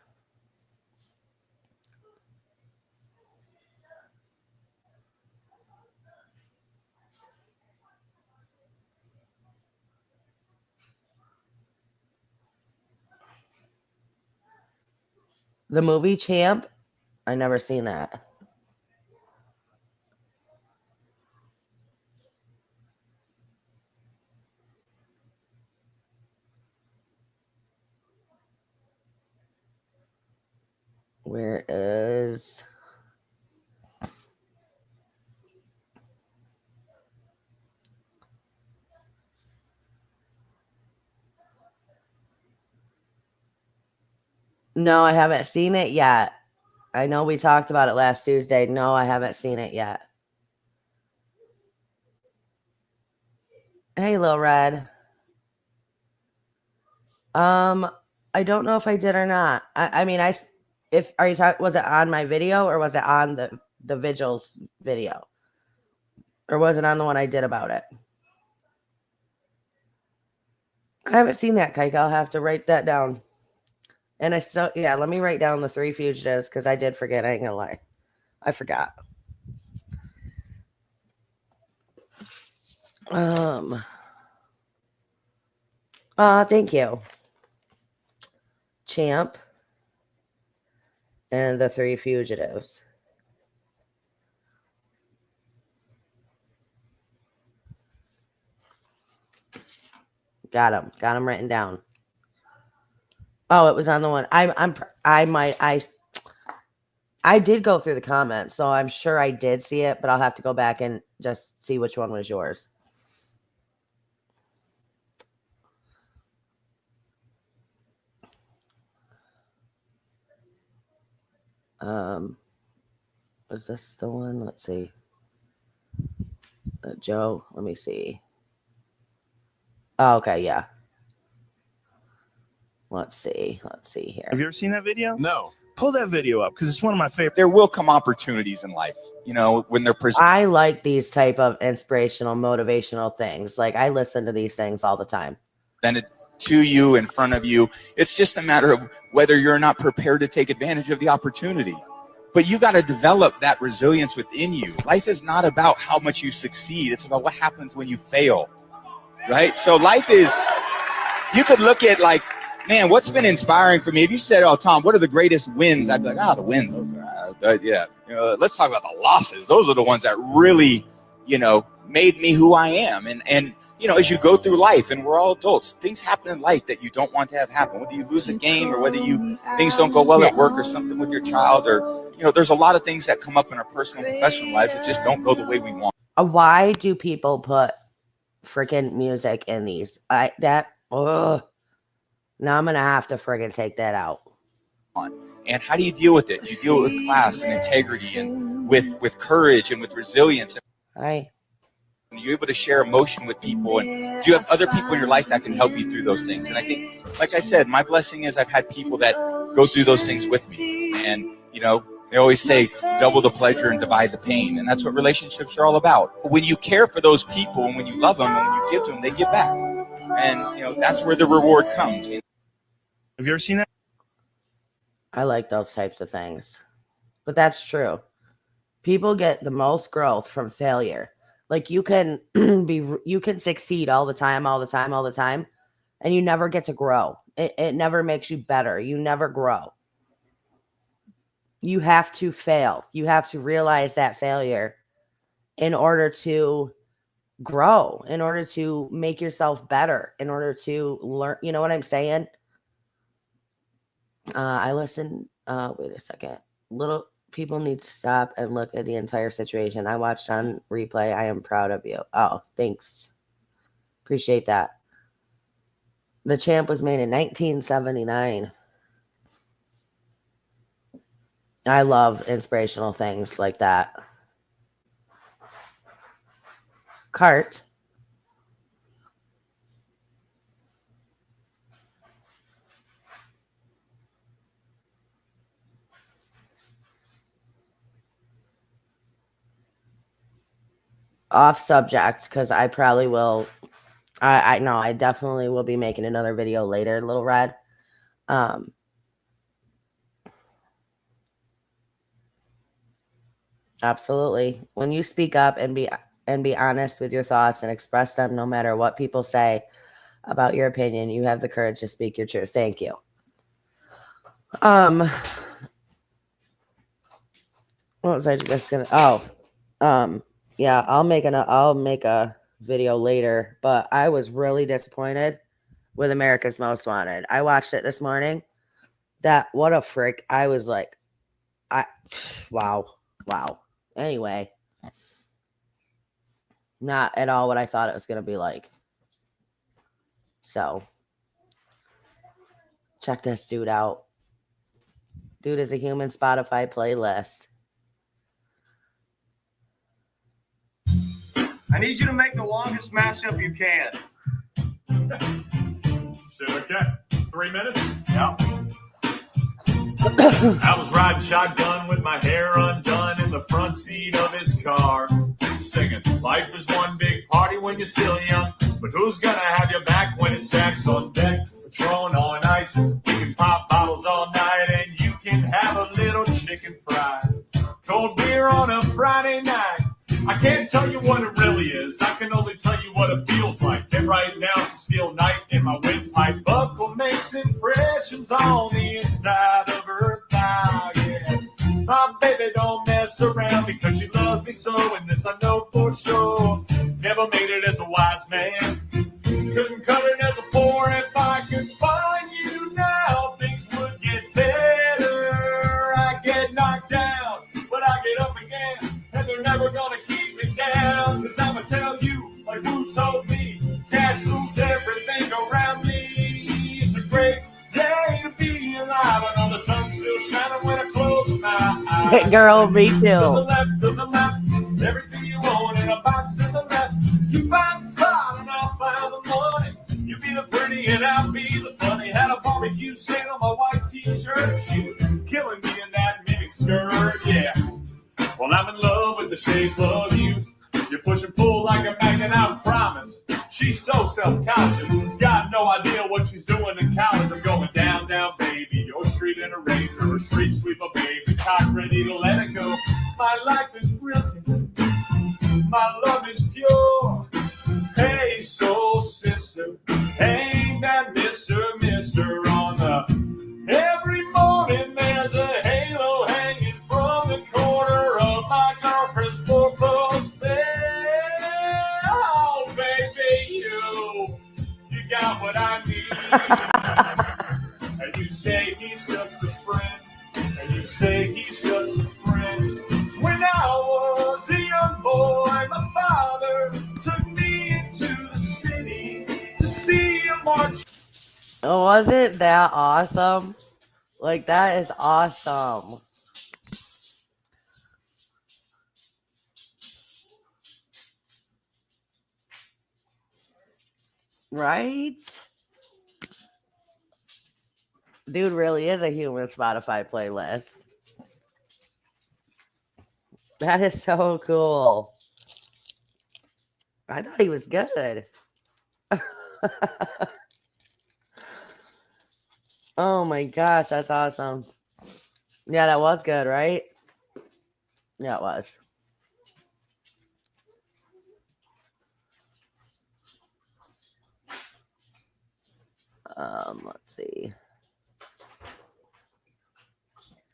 The movie Champ, I never seen that. Where is... No, I haven't seen it yet. I know we talked about it last Tuesday. No, I haven't seen it yet. Hey, Lil Red. I don't know if I did or not. I mean, if are you talking? Was it on my video or was it on the Vigils video, or was it on the one I did about it? I haven't seen that, Kike. I'll have to write that down. And I still, yeah, let me write down the 3 fugitives because I did forget. I ain't gonna lie, I forgot. Thank you, Champ, and the 3 fugitives. Got them written down. Oh, it was on the one. I did go through the comments, so I'm sure I did see it, but I'll have to go back and just see which one was yours. Is this the one? Let's see. Joe, let me see. Oh, okay, yeah. Let's see here. Have you ever seen that video? No. Pull that video up because it's one of my favorite. There will come opportunities in life, you know, when they're I like these type of inspirational, motivational things. Like, I listen to these things all the time. presented to you, in front of you. It's just a matter of whether you're not prepared to take advantage of the opportunity. But you got to develop that resilience within you. Life is not about how much you succeed. It's about what happens when you fail, right? So life is, you could look at like, man, what's been inspiring for me? If you said, oh, Tom, what are the greatest wins? I'd be like, the wins. Yeah. You know, let's talk about the losses. Those are the ones that really, you know, made me who I am. And you know, as you go through life, and we're all adults, things happen in life that you don't want to have happen. Whether you lose a game or whether things don't go well at work or something with your child, or, you know, there's a lot of things that come up in our personal and professional lives that just don't go the way we want. Why do people put freaking music in these? Now I'm going to have to freaking take that out. And how do you deal with it? You deal with class and integrity and with courage and with resilience. Right. You're able to share emotion with people, and do you have other people in your life that can help you through those things? And I think, like I said, my blessing is I've had people that go through those things with me. And, you know, they always say double the pleasure and divide the pain. And that's what relationships are all about. When you care for those people and when you love them and when you give to them, they give back. And, you know, that's where the reward comes. Have you ever seen that? I like those types of things. But that's true. People get the most growth from failure. Like, you can you can succeed all the time, and you never get to grow. It never makes you better. You never grow. You have to fail. You have to realize that failure in order to grow, in order to make yourself better, in order to learn. You know what I'm saying? I listened. Wait a second. People need to stop and look at the entire situation. I watched on replay. I am proud of you. Oh, thanks. Appreciate that. The Champ was made in 1979. I love inspirational things like that. Cart. Off subject, because I probably will. I know I definitely will be making another video later, Little Red. Absolutely. When you speak up and be honest with your thoughts and express them, no matter what people say about your opinion, you have the courage to speak your truth. Thank you. What was I just gonna? Yeah, I'll make a video later. But I was really disappointed with America's Most Wanted. I watched it this morning. What a frick! I was like, wow. Anyway, not at all what I thought it was gonna be like. So, check this dude out. Dude is a human Spotify playlist. I need you to make the longest mashup you can. Okay. 3 minutes? Yeah. I was riding shotgun with my hair undone in the front seat of his car, singing, life is one big party when you're still young, but who's gonna have your back when it stacks on deck? Patron on ice, we can pop bottles all night, and you can have a little chicken fry. Cold beer on a Friday night. I can't tell you what it really is. I can only tell you what it feels like. And right now it's a steel night in my windpipe buckle makes impressions on the inside of her thigh. Yeah. My baby don't mess around because she loves me so, and this I know for sure. Never made it as a wise man. Couldn't cut it as a poor. If I could find you now, things would get better. I get knocked down, but I get up again, and they're never gonna keep me down. Cause I'ma tell you, like who told me, cash rules everything around me. It's a great day to be alive. I know the sun's still shining when I close my eyes. Girl, me too. To the left, everything you want in a box to the left. You find the spot and I'll find the money. You be the pretty and I'll be the funny. Had a barbecue stain on my white t-shirt. She was killing me in that mini skirt, yeah. Well, I'm in love with the shape of you. You push and pull like a magnet, I promise. She's so self-conscious. Got no idea what she's doing in college. I'm going down, down, baby. Your street in a ranger, a street sweeper, baby. Cock ready to let it go. My life is brilliant. My love is pure. Hey, soul sister. Ain't that Mr. on the... Every morning there's a halo hanging from the corner of my girlfriend's four-post bed. Oh, baby, you got what I need. And you say he's just a friend. And you say he's just a friend. When I was a young boy, my father took me into the city to see a march. Wasn't that awesome? Like, that is awesome. Right? Dude really is a human Spotify playlist. That is so cool. I thought he was good. Oh my gosh, that's awesome. Yeah, that was good, right? Yeah, it was. Let's see.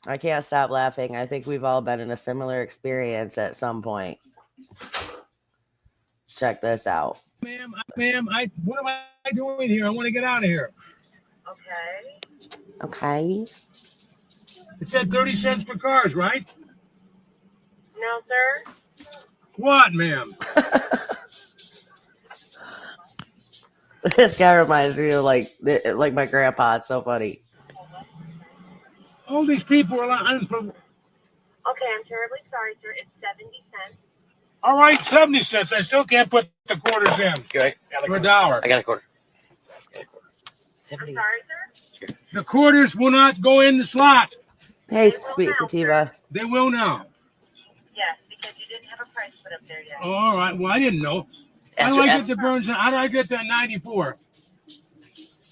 I can't stop laughing. I think we've all been in a similar experience at some point. Let's check this out. Ma'am, what am I doing here? I want to get out of here. Okay. It said 30 cents for cars, right? No, sir. What, ma'am? This guy reminds me of like my grandpa. It's so funny. All these people are unprovoked. Okay, I'm terribly sorry, sir. It's 70 cents. All right, 70 cents. I still can't put the quarters in. Okay. For a dollar. I got a quarter. I'm sorry, sir. The quarters will not go in the slot. Hey, sweet sativa. They will now. Yes, because you didn't have a price put up there yet. Oh, all right. Well, I didn't know. How do I get the Burns? How do I get that 94?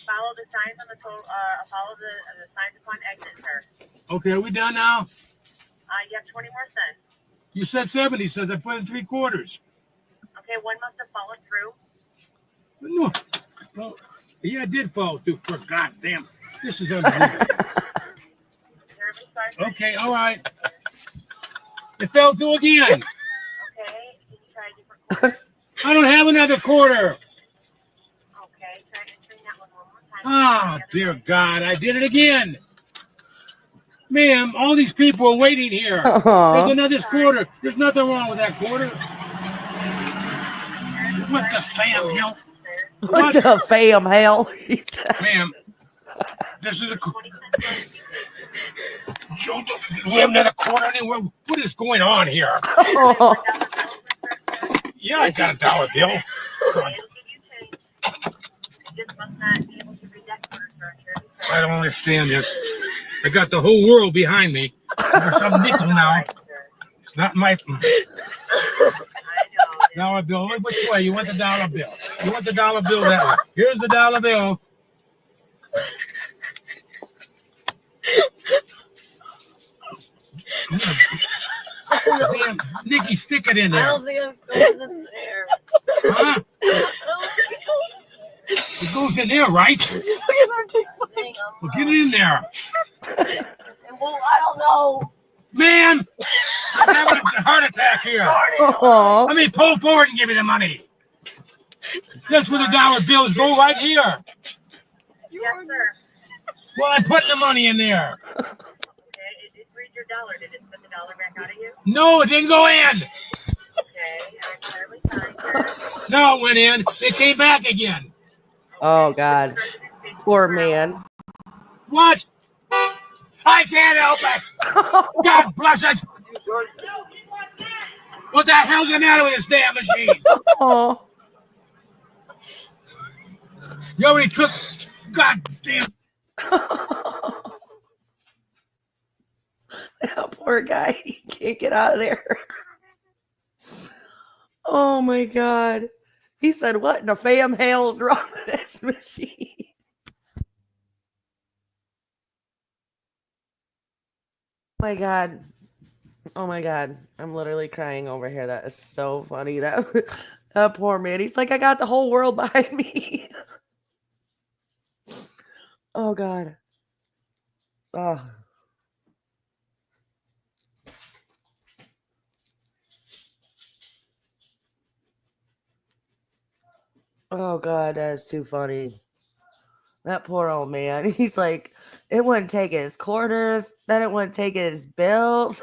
Follow the signs on the total. Follow the signs upon exit, sir. Okay, are we done now? You have 20 more cents. You said 70 cents. I put in 3 quarters. Okay, one must have followed through. No. Well, yeah, I did follow through. For goddamn, this is unbelievable. Okay, all right. It fell through again. Okay, can you try a different quarter? I don't have another quarter. Okay, try entering that one more time. Oh, dear God, I did it again. Ma'am, all these people are waiting here. There's another quarter. There's nothing wrong with that quarter. What the fam hell? What the fam hell? Ma'am, this is a... We have another quarter anywhere. What is going on here? Yeah, I got a dollar bill. I don't understand this. I got the whole world behind me. There's some nickel now. It's not my dollar bill. Which way? You want the dollar bill? You want the dollar bill that way? Here's the dollar bill. Damn, Nikki, stick it in there. I don't think I'm going in there. Huh? It goes in there, right? Well, get it in there. Well, I don't know. Man, I'm having a heart attack here. Let me pull forward and give you the money. That's where the dollar bills go, right here. Yes, sir. Well, I'm putting the money in there. Okay, it read your dollar. Did it put the dollar back out of you? No, it didn't go in. Okay, I'm terribly sorry, sir. No, it went in. It came back again. Oh, God. Poor man. What? I can't help it. God bless it. What the hell's the matter with this damn machine? Oh. You already took... God damn. That poor guy. He can't get out of there. Oh, my God. He said, what in the fam hell is wrong with this machine? Oh, my God. Oh, my God. I'm literally crying over here. That is so funny. That poor man. He's like, I got the whole world behind me. Oh, God. Oh. Oh, God, that is too funny. That poor old man. He's like, it wouldn't take his quarters. Then it wouldn't take his bills.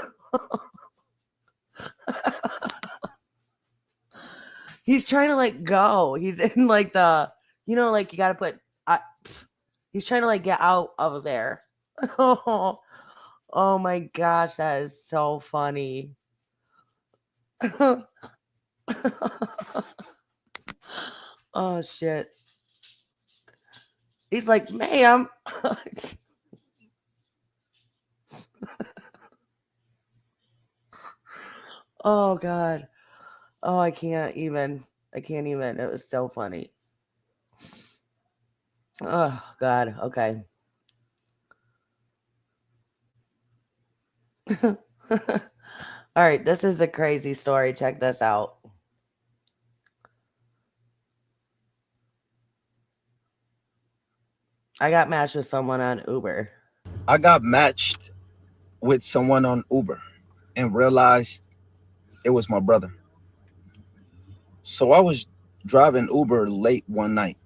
He's trying to like go. He's in like the, like you got to put, he's trying to like get out of there. Oh my gosh, that is so funny. Oh shit. He's like, ma'am. Oh God. Oh, I can't even. It was so funny. Oh God. Okay. All right, this is a crazy story. Check this out. I got matched with someone on Uber. I got matched with someone on Uber and realized it was my brother. So I was driving Uber late one night,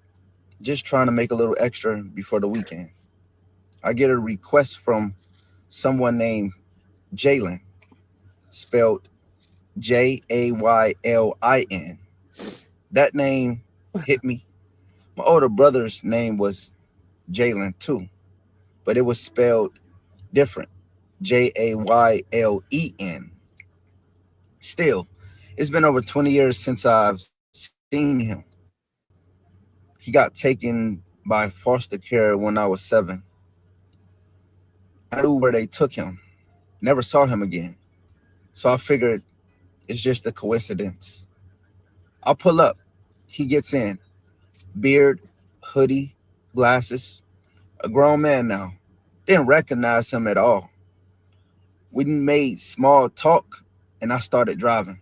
just trying to make a little extra before the weekend. I get a request from someone named Jalen, spelled Jaylin. That name hit me. My older brother's name was Jalen too, but it was spelled different. Jaylen. Still, it's been over 20 years since I've seen him. He got taken by foster care when I was 7. I knew where they took him. Never saw him again. So I figured it's just a coincidence. I'll pull up. He gets in. Beard, hoodie, glasses. A grown man now. Didn't recognize him at all. We made small talk and I started driving.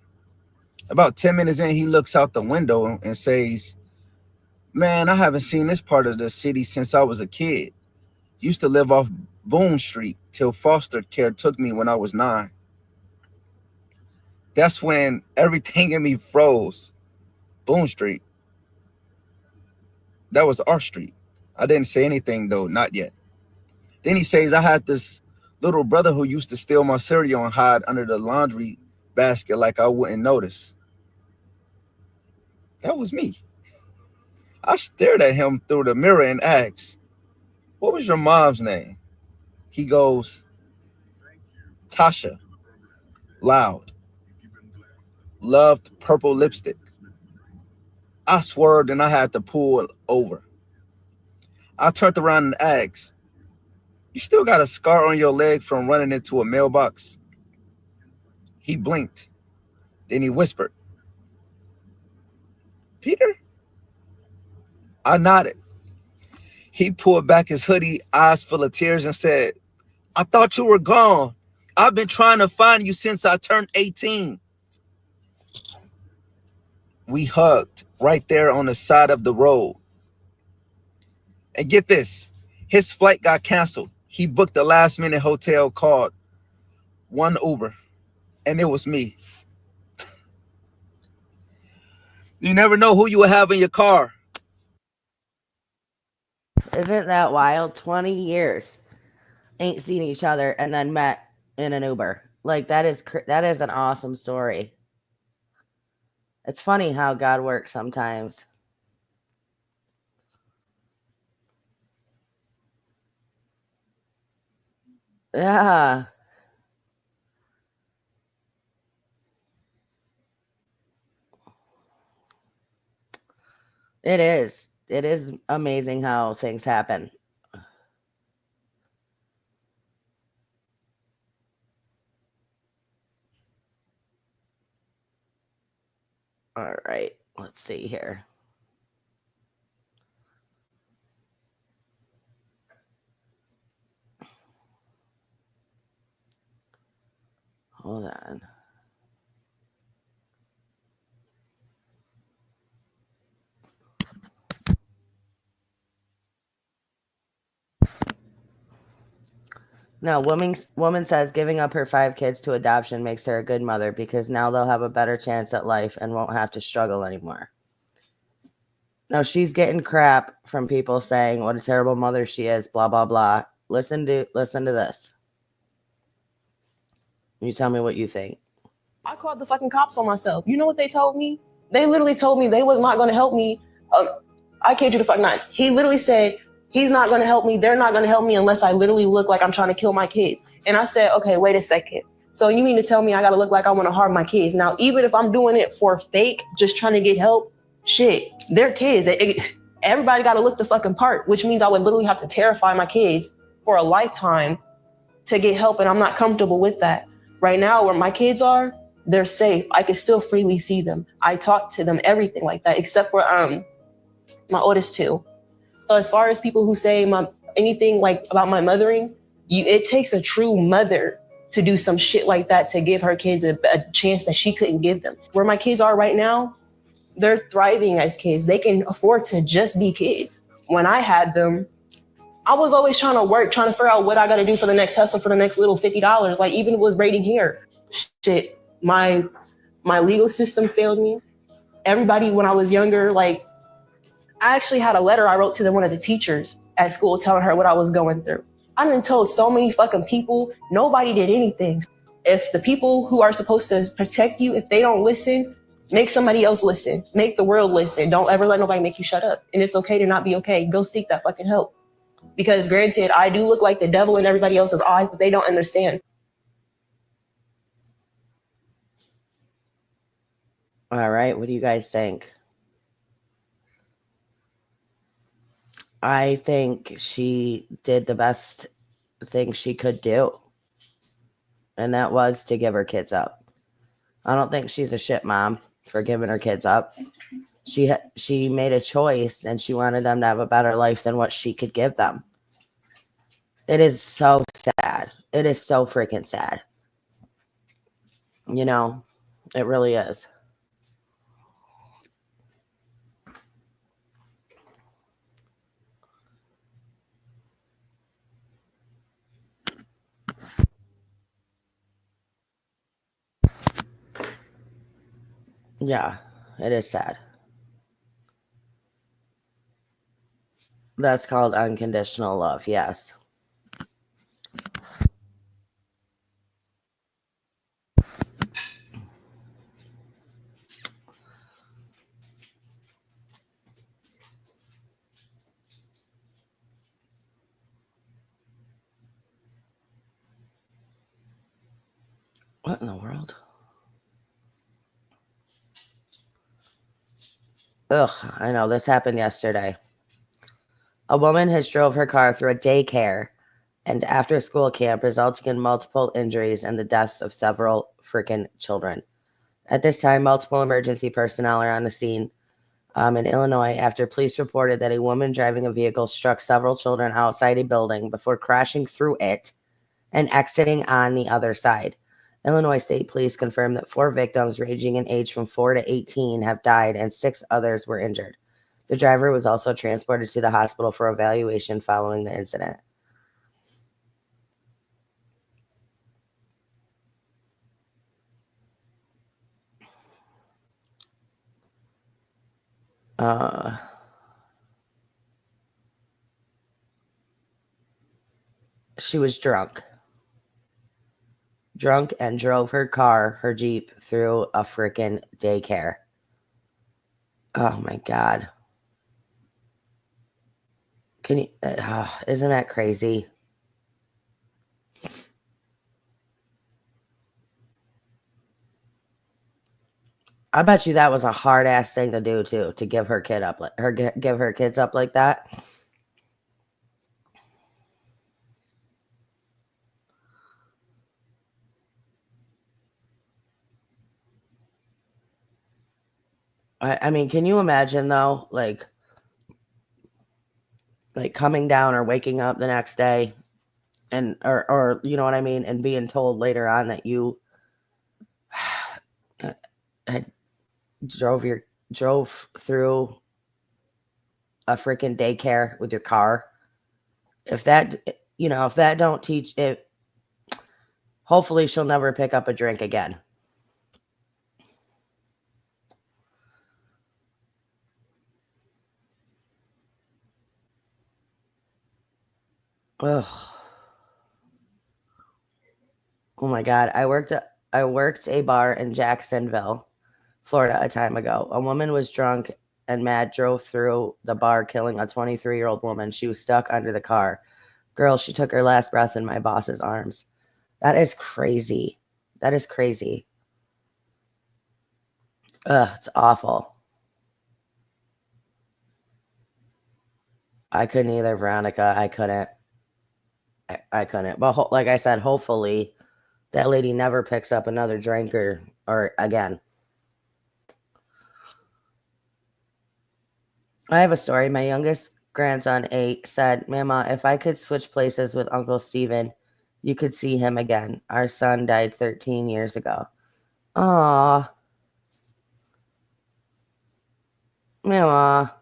About 10 minutes in, he looks out the window and says, "Man, I haven't seen this part of the city since I was a kid. Used to live off Boone Street till foster care took me when I was 9. That's when everything in me froze. Boone Street. That was our street. I didn't say anything though, not yet. Then he says I had this little brother who used to steal my cereal and hide under the laundry basket like I wouldn't notice. That was me. I stared at him through the mirror and asked, "What was your mom's name?" He goes, "Tasha." Loud. Loved purple lipstick. I swerved and I had to pull over. I turned around and asked, "You still got a scar on your leg from running into a mailbox?" He blinked. Then he whispered, "Peter?" I nodded. He pulled back his hoodie, eyes full of tears, and said, "I thought you were gone. I've been trying to find you since I turned 18. We hugged right there on the side of the road. And get this, his flight got canceled. He booked a last minute hotel, called one Uber, and it was me. You never know who you will have in your car. Isn't that wild? 20 years ain't seen each other and then met in an Uber. Like that is an awesome story. It's funny how God works sometimes. Yeah. It is. It is amazing how things happen. All right. Let's see here. Hold on. No, woman says giving up her 5 kids to adoption makes her a good mother because now they'll have a better chance at life and won't have to struggle anymore. Now she's getting crap from people saying what a terrible mother she is, blah blah blah. Listen to this. You tell me what you think. I called the fucking cops on myself. You know what they told me? They literally told me they was not going to help me. I kid you the fuck not. He literally said, he's not going to help me. They're not going to help me unless I literally look like I'm trying to kill my kids. And I said, okay, wait a second. So you mean to tell me I got to look like I want to harm my kids? Now, even if I'm doing it for fake, just trying to get help, shit, they're kids. Everybody got to look the fucking part, which means I would literally have to terrify my kids for a lifetime to get help. And I'm not comfortable with that. Right now, where my kids are, they're safe. I can still freely see them. I talk to them, everything like that, except for my oldest 2. So as far as people who say anything like about my mothering, it takes a true mother to do some shit like that to give her kids a chance that she couldn't give them. Where my kids are right now, they're thriving as kids. They can afford to just be kids. When I had them, I was always trying to work, trying to figure out what I got to do for the next hustle, for the next little $50. Like even was braiding hair. Shit, my legal system failed me. Everybody, when I was younger, like I actually had a letter I wrote to one of the teachers at school telling her what I was going through. I done told so many fucking people, nobody did anything. If the people who are supposed to protect you, if they don't listen, Make somebody else listen. Make the world listen. Don't ever let nobody make you shut up. And it's okay to not be okay. Go seek that fucking help. Because granted, I do look like the devil in everybody else's eyes, but they don't understand. All right, what do you guys think? I think she did the best thing she could do, and that was to give her kids up. I don't think she's a shit mom for giving her kids up. She made a choice, and she wanted them to have a better life than what she could give them. It is so sad. It is so freaking sad. You know, it really is. Yeah, it is sad. That's called unconditional love, yes. What in the world? Ugh, I know, this happened yesterday. A woman has drove her car through a daycare and after-school camp, resulting in multiple injuries and the deaths of several freaking children. At this time, multiple emergency personnel are on the scene in Illinois after police reported that a woman driving a vehicle struck several children outside a building before crashing through it and exiting on the other side. Illinois State Police confirmed that 4 victims ranging in age from 4 to 18 have died and 6 others were injured. The driver was also transported to the hospital for evaluation following the incident. She was drunk and drove her Jeep through a freaking daycare. Oh my God. Can you, isn't that crazy? I bet you that was a hard ass thing to do too, to give her kid up, give her kids up like that. I mean, can you imagine though, like coming down or waking up the next day and or you know what I mean, and being told later on that you had drove through a freaking daycare with your car. If that, if that don't teach it, hopefully she'll never pick up a drink again. Ugh. Oh my God. I worked a bar in Jacksonville, Florida a time ago. A woman was drunk and mad, drove through the bar, killing a 23-year-old woman. She was stuck under the car. Girl, she took her last breath in my boss's arms. That is crazy. That is crazy. Ugh, it's awful. I couldn't either, Veronica. I couldn't. I couldn't. But like I said, hopefully that lady never picks up another drink or again. I have a story. My youngest grandson, 8, said, Mama, if I could switch places with Uncle Steven, you could see him again. Our son died 13 years ago. Aw. Mama.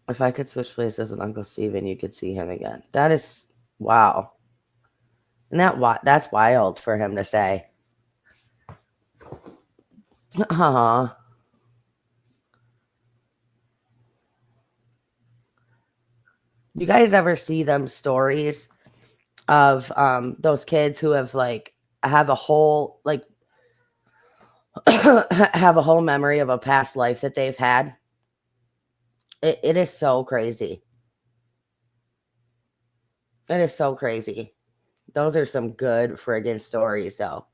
If I could switch places with Uncle Steven, you could see him again. That is, wow. And that's wild for him to say. Aw. You guys ever see them stories of those kids who have have a whole have a whole memory of a past life that they've had. It is so crazy. It is so crazy. Those are some good friggin' stories, though.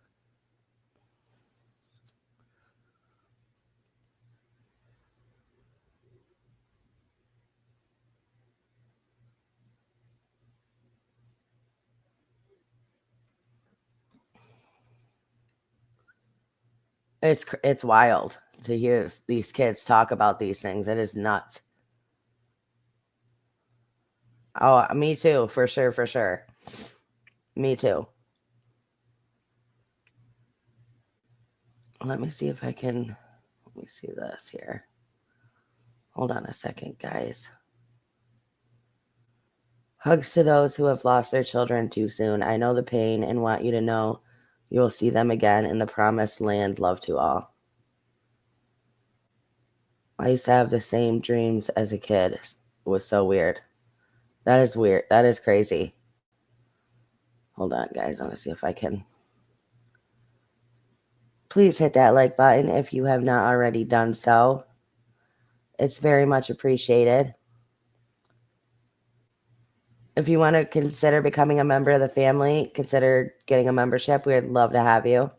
It's wild to hear these kids talk about these things. It is nuts. Oh, me too, for sure, for sure. Me too. Let me see if I can. Let me see this here. Hold on a second, guys. Hugs to those who have lost their children too soon. I know the pain and want you to know you will see them again in the promised land. Love to all. I used to have the same dreams as a kid. It was so weird. That is weird. That is crazy. Hold on, guys. I want to see if I can. Please hit that like button if you have not already done so. It's very much appreciated. If you want to consider becoming a member of the family, consider getting a membership. We would love to have you.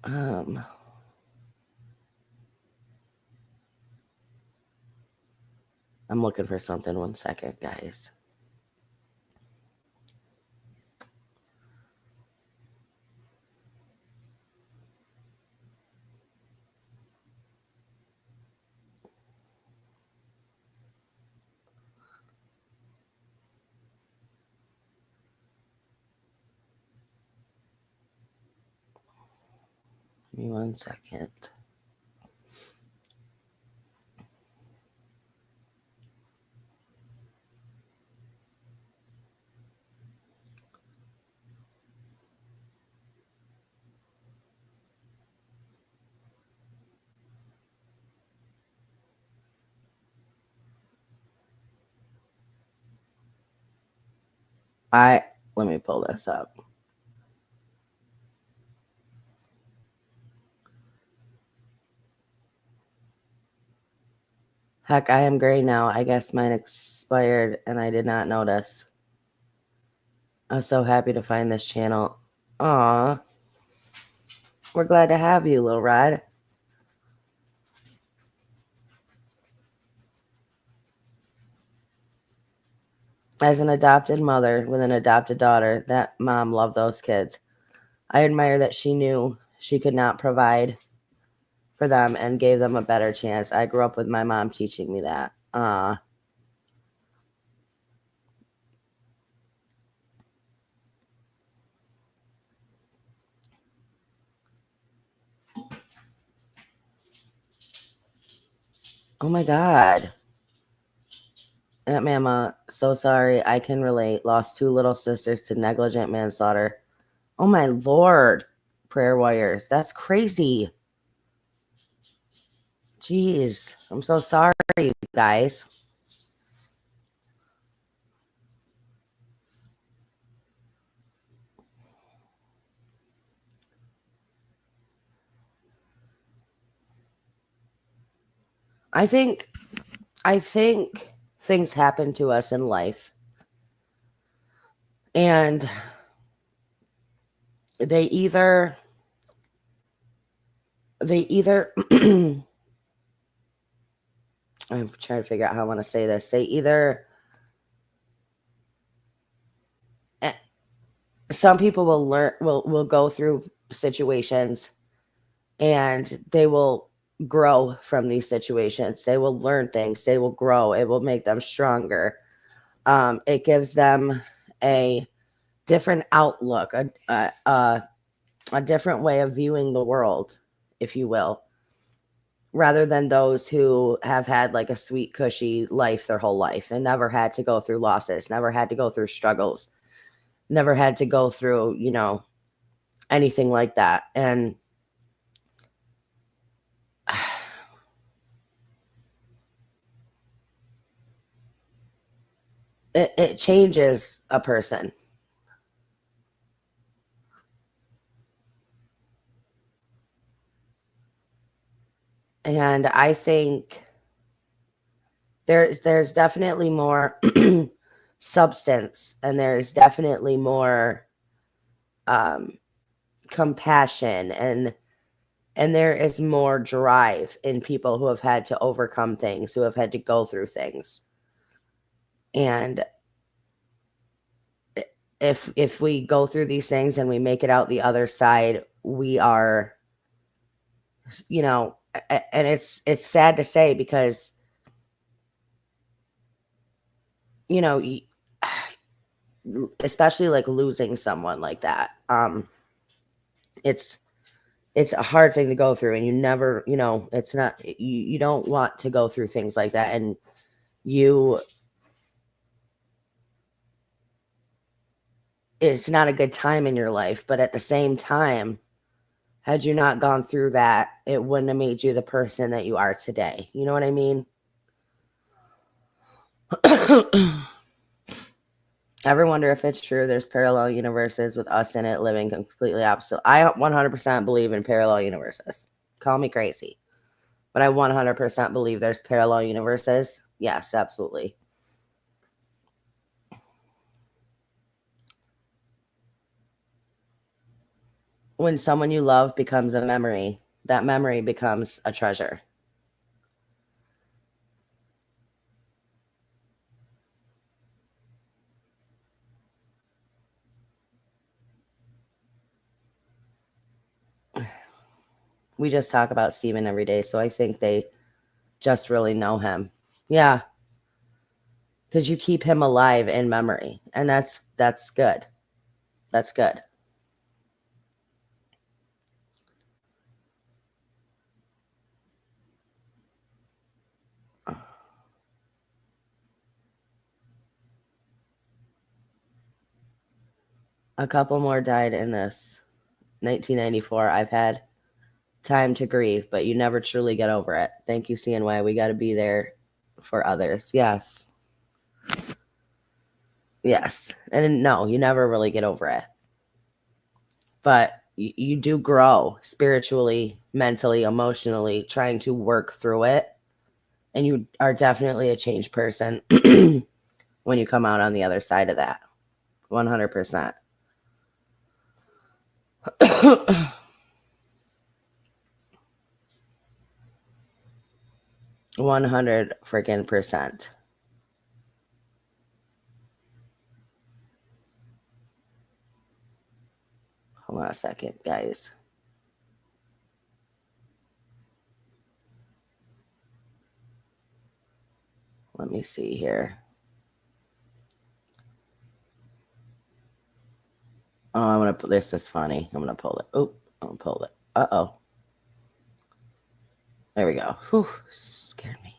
I'm looking for something. 1 second, guys. Give me 1 second. Let me pull this up. Heck, I am gray now. I guess mine expired and I did not notice. I'm so happy to find this channel. Aw. We're glad to have you, Lil Rod. As an adopted mother with an adopted daughter, that mom loved those kids. I admire that she knew she could not provide for them and gave them a better chance. I grew up with my mom teaching me that. Oh my God. Aunt Mama, so sorry. I can relate. Lost 2 little sisters to negligent manslaughter. Oh my Lord. Prayer warriors. That's crazy. Jeez. I'm so sorry, you guys. I think things happen to us in life, and they either I'm trying to figure out how I want to say this. They either some people will go through situations and they will grow from these situations. They will learn things. They will grow. It will make them stronger. It gives them a different outlook, a different way of viewing the world, if you will, rather than those who have had like a sweet, cushy life their whole life and never had to go through losses, never had to go through struggles, never had to go through, anything like that. And it changes a person. And I think there's definitely more substance, and there's definitely more compassion, and there is more drive in people who have had to overcome things, who have had to go through things. And if we go through these things and we make it out the other side, we are, and it's sad to say, because especially like losing someone like that, it's a hard thing to go through, and you never, it's not, you don't want to go through things like that, and it's not a good time in your life. But at the same time, had you not gone through that, it wouldn't have made you the person that you are today. You know what I mean? Ever wonder if it's true there's parallel universes with us in it living completely opposite? I 100% believe in parallel universes. Call me crazy, but I 100% believe there's parallel universes. Yes, absolutely. When someone you love becomes a memory, that memory becomes a treasure. We just talk about Steven every day, so I think they just really know him. Yeah. Because you keep him alive in memory, and that's good. That's good. A couple more died in this 1994. I've had time to grieve, but you never truly get over it. Thank you, CNY. We got to be there for others. Yes. Yes. And no, you never really get over it. But you do grow spiritually, mentally, emotionally, trying to work through it. And you are definitely a changed person when you come out on the other side of that. 100%. 100 freaking percent. Hold on a second, guys. Let me see here. Oh, I'm going to put this. Is funny. I'm going to pull it. Oh, I'm going to pull it. Uh-oh. There we go. Whew, scared me.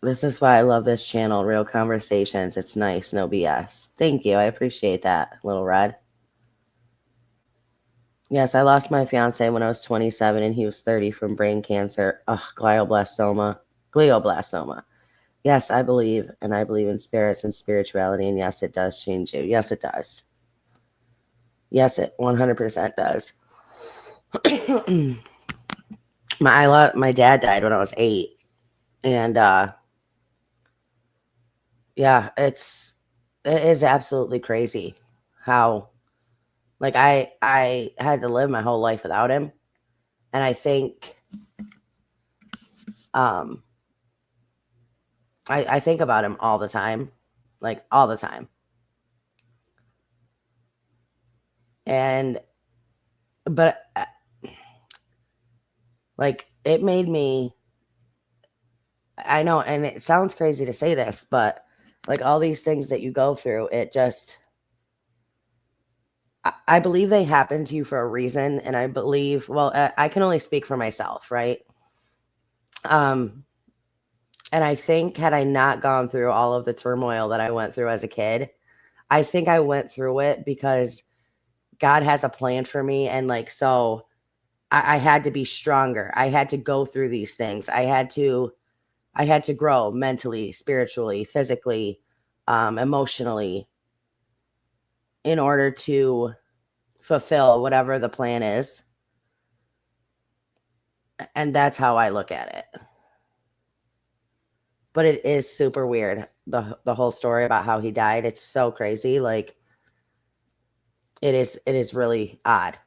This is why I love this channel, Real Conversations. It's nice, no BS. Thank you. I appreciate that, Little Red. Yes, I lost my fiance when I was 27 and he was 30 from brain cancer. Ugh, glioblastoma. Yes, I believe, and I believe in spirits and spirituality, and yes, it does change you. Yes, it does. Yes, it 100% does. My dad died when I was 8, and yeah, it is absolutely crazy how, like, I had to live my whole life without him, and I think I think about him all the time, like all the time, but like it made me. I know, and it sounds crazy to say this, but like all these things that you go through, it just. I believe they happen to you for a reason, and I believe. Well, I can only speak for myself, right? And I think had I not gone through all of the turmoil that I went through as a kid, I think I went through it because God has a plan for me. And like, so I had to be stronger. I had to go through these things. I had to I had to grow mentally, spiritually, physically, emotionally in order to fulfill whatever the plan is. And that's how I look at it. But it is super weird, the whole story about how he died. It's so crazy. Like, it is really odd.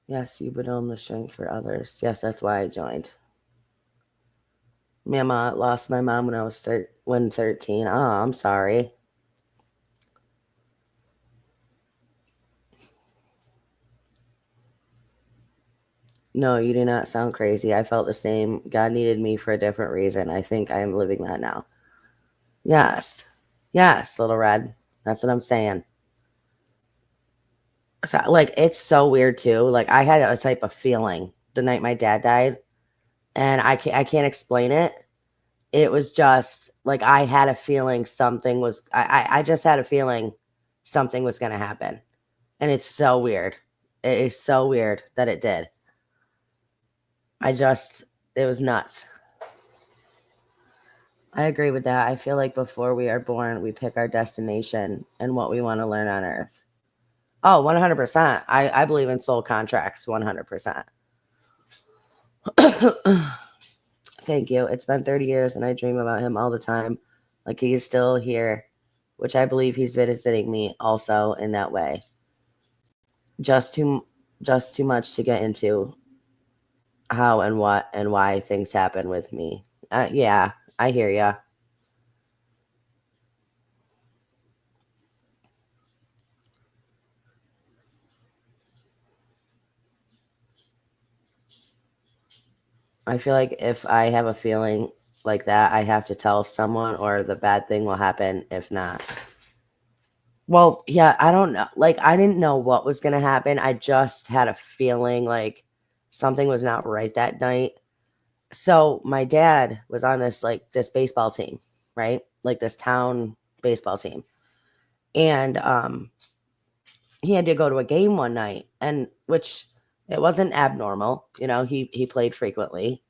Yes, you would own the strength for others. Yes, that's why I joined. Mama lost my mom when I was 13. Oh, I'm sorry. No, you do not sound crazy. I felt the same. God needed me for a different reason. I think I am living that now. Yes. Yes, Little Red. That's what I'm saying. So, like, it's so weird too. Like, I had a type of feeling the night my dad died, and I can't explain it. It was just like I had a feeling something was. I just had a feeling something was going to happen, and it's so weird. It is so weird that it did. It was nuts. I agree with that. I feel like before we are born, we pick our destination and what we want to learn on earth. Oh, 100%. I believe in soul contracts, 100%. Thank you. It's been 30 years and I dream about him all the time. Like he's still here, which I believe he's visiting me also in that way. Just too much to get into how and what and why things happen with me. Yeah, I hear ya. I feel like if I have a feeling like that, I have to tell someone or the bad thing will happen if not. Well, yeah, I don't know. Like, I didn't know what was going to happen. I just had a feeling like something was not right that night. So, my dad was on this baseball team, right? Like this town baseball team. And he had to go to a game one night, and which it wasn't abnormal, he played frequently.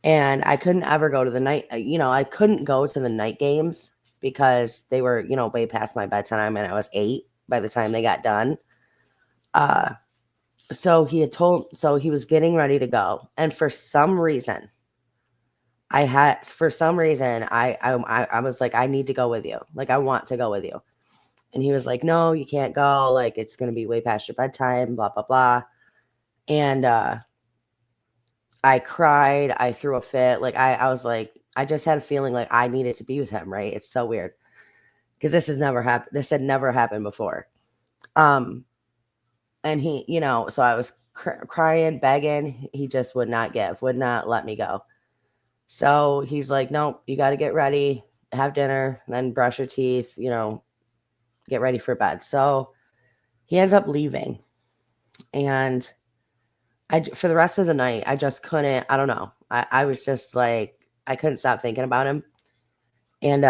And I couldn't ever go to the night, I couldn't go to the night games because they were, way past my bedtime and I was 8 by the time they got done. So he was getting ready to go. And for some reason, I was like, I need to go with you. Like, I want to go with you. And he was like, no, you can't go. Like, it's going to be way past your bedtime, blah, blah, blah. And, I cried. I threw a fit. Like I was like, I just had a feeling like I needed to be with him. Right? It's so weird because this has never happened. This had never happened before. And he, so I was crying, begging. He just would not let me go. So he's like, nope, you got to get ready, have dinner, then brush your teeth. Get ready for bed. So he ends up leaving, and for the rest of the night, I just couldn't. I don't know. I was just like, I couldn't stop thinking about him. And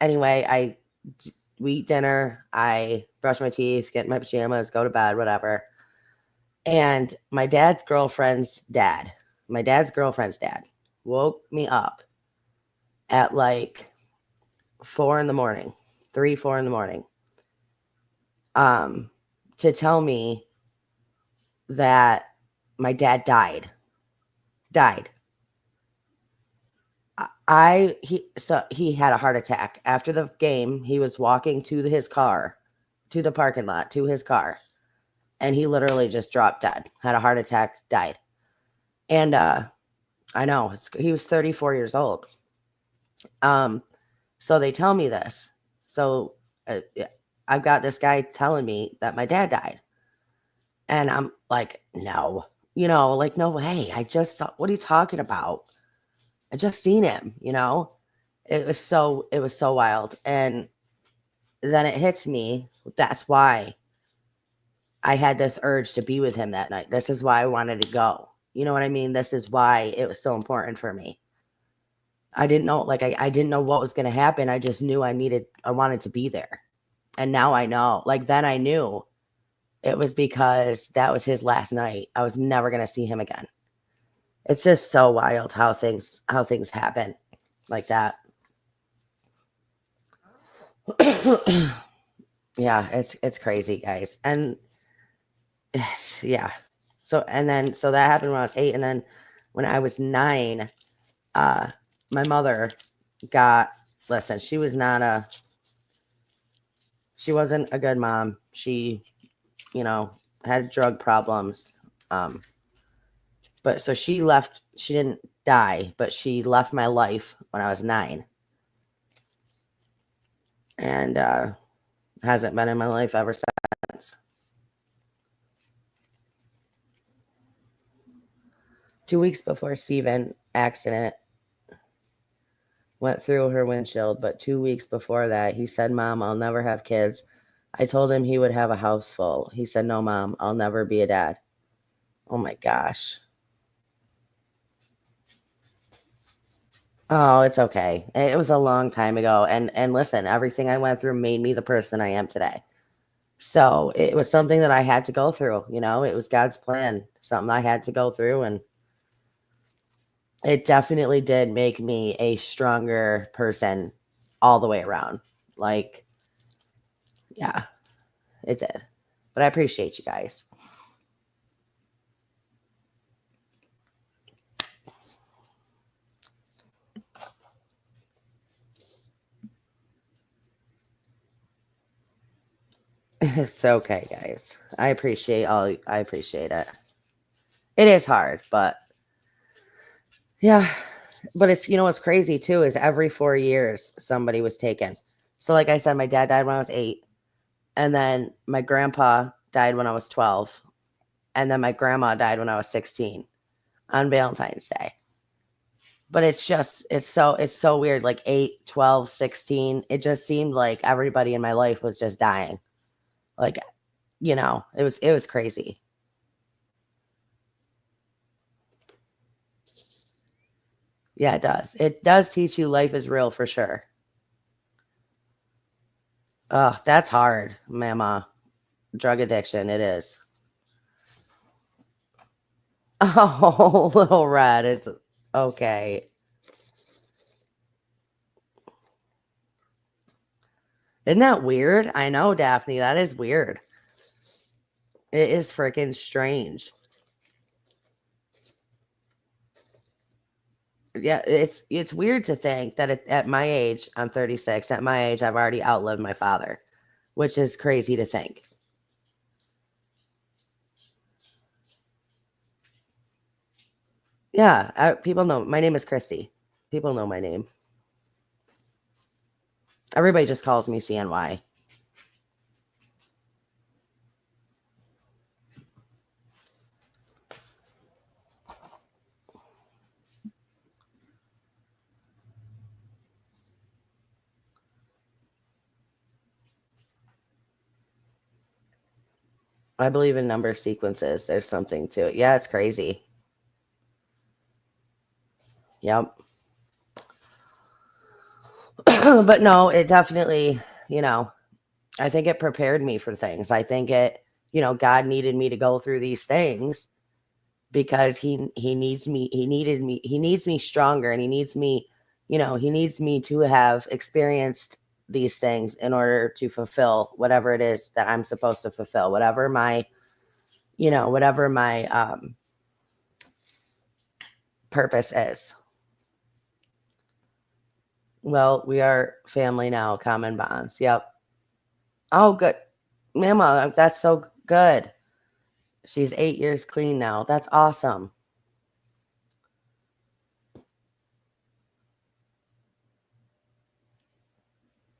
anyway, we eat dinner. I brush my teeth, get in my pajamas, go to bed, whatever. And my dad's girlfriend's dad woke me up at like 4 in the morning, 4 in the morning, to tell me that my dad died. He had a heart attack after the game. He was walking to his car, to the parking lot, to his car, and he literally just dropped dead. Had a heart attack, died. And I know he was 34 years old. So they tell me this. So I've got this guy telling me that my dad died, and I'm like, no, like no way. I just saw. What are you talking about? I just seen him. It was so wild. And then it hits me. That's why I had this urge to be with him that night. This is why I wanted to go. You know what I mean? This is why it was so important for me. I didn't know, I didn't know what was going to happen. I just knew I wanted to be there. And now I know. Like then I knew it was because that was his last night. I was never going to see him again. It's just so wild how things happen like that. Yeah, it's crazy, guys. And yeah. So that happened when I was 8, and then when I was 9, my mother got listen, she wasn't a good mom. She, had drug problems. But so she left, she didn't die, but she left my life when I was 9. And hasn't been in my life ever since. 2 weeks before Steven accident went through her windshield, but 2 weeks before that, he said, "Mom, I'll never have kids." I told him he would have a house full. He said, "No, Mom, I'll never be a dad." Oh my gosh. Oh, it's okay. It was a long time ago. And listen, everything I went through made me the person I am today. So it was something that I had to go through. It was God's plan, something I had to go through. And it definitely did make me a stronger person all the way around. Like, yeah, it did. But I appreciate you guys. It's okay, guys. I appreciate it. It is hard, but yeah. But it's what's crazy too is every 4 years somebody was taken. So like I said, my dad died when I was 8, and then my grandpa died when I was 12, and then my grandma died when I was 16 on Valentine's Day. But it's so weird, like 8, 12, 16. It just seemed like everybody in my life was just dying. Like, it was crazy. Yeah, it does. It does teach you life is real for sure. Oh, that's hard, mama. Drug addiction, it is. Oh, little red, it's okay. Isn't that weird? I know, Daphne, that is weird. It is freaking strange. Yeah, it's weird to think that at my age, I'm 36. At my age, I've already outlived my father, which is crazy to think. Yeah, people know my name is Christy. People know my name. Everybody just calls me CNY. I believe in number sequences. There's something to it. Yeah, it's crazy. Yep. But no, it definitely, I think it prepared me for things. I think God needed me to go through these things because he needs me. He needs me stronger, and he needs me to have experienced these things in order to fulfill whatever it is that I'm supposed to fulfill, whatever my purpose is. Well, we are family now, common bonds. Yep. Oh, good. Mama, that's so good. She's 8 years clean now. That's awesome.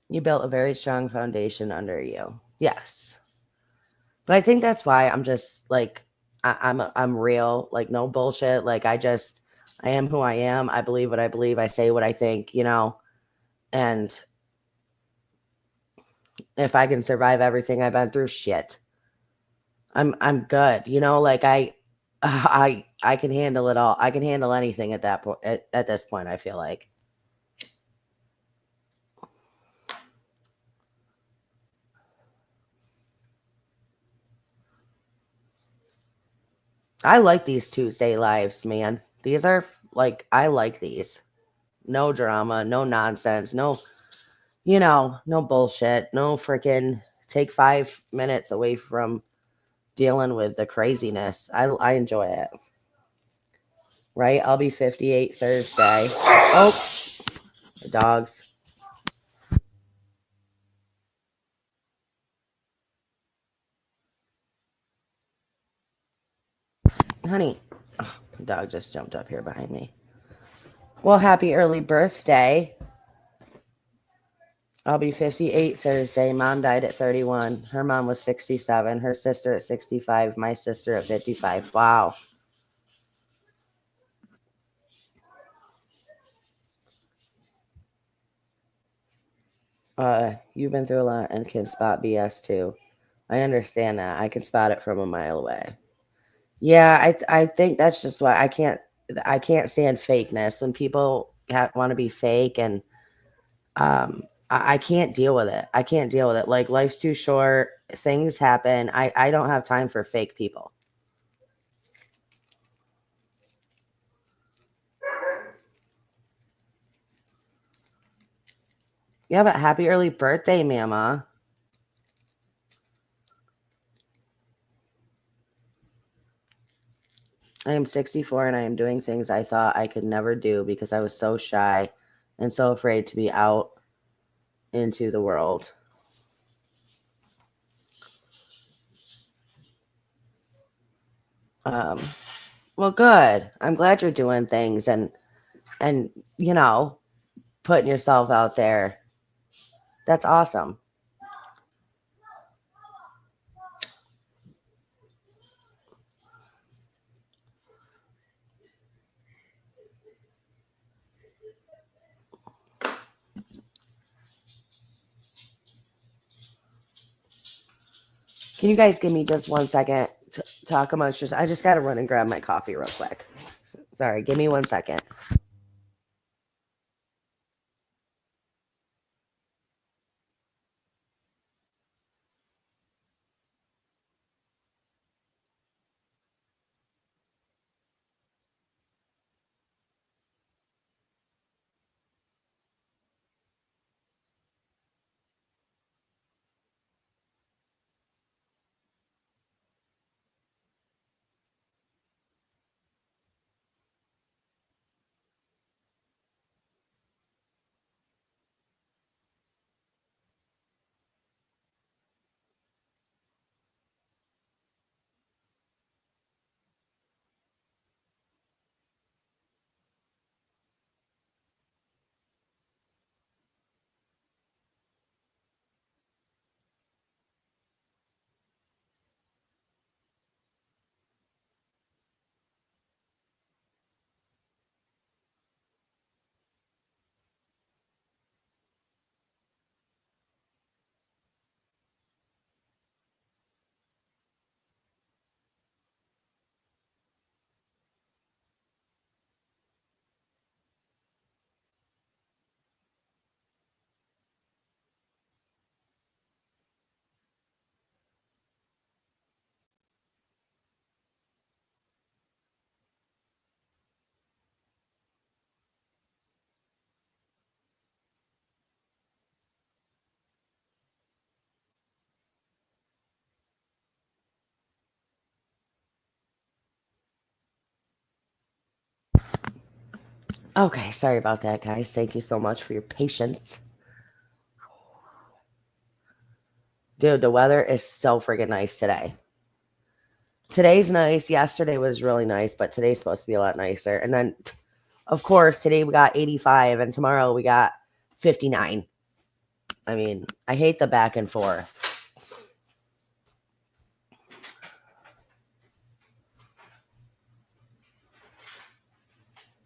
You built a very strong foundation under you. Yes. But I think that's why I'm just like I'm real, like no bullshit. Like I am who I am. I believe what I believe. I say what I think, and if I can survive everything I've been through, shit. I'm good. Like I can handle it all. I can handle anything at that point at this point, I feel like. I like these Tuesday lives, man. These are like, I like these. No drama, no nonsense, no, no bullshit, no freaking take 5 minutes away from dealing with the craziness. I enjoy it. Right? I'll be 58 Thursday. Oh, the dogs. Honey, oh, the dog just jumped up here behind me. Well, happy early birthday. I'll be 58 Thursday. Mom died at 31. Her mom was 67. Her sister at 65. My sister at 55. Wow. You've been through a lot and can spot BS too. I understand that. I can spot it from a mile away. Yeah, I think that's just why I can't stand fakeness when people want to be fake, and I can't deal with it. I can't deal with it. Like, life's too short. Things happen. I don't have time for fake people. Yeah, but happy early birthday, Mama. I am 64 and I am doing things I thought I could never do because I was so shy and so afraid to be out into the world. Well, good. I'm glad you're doing things and putting yourself out there. That's awesome. Can you guys give me just 1 second to talk amongst yourselves? I just got to run and grab my coffee real quick. Sorry, give me 1 second. Okay, sorry about that, guys. Thank you so much for your patience. Dude, the weather is so friggin' nice today. Today's nice. Yesterday was really nice, but today's supposed to be a lot nicer. And then, of course, today we got 85, and tomorrow we got 59. I mean, I hate the back and forth.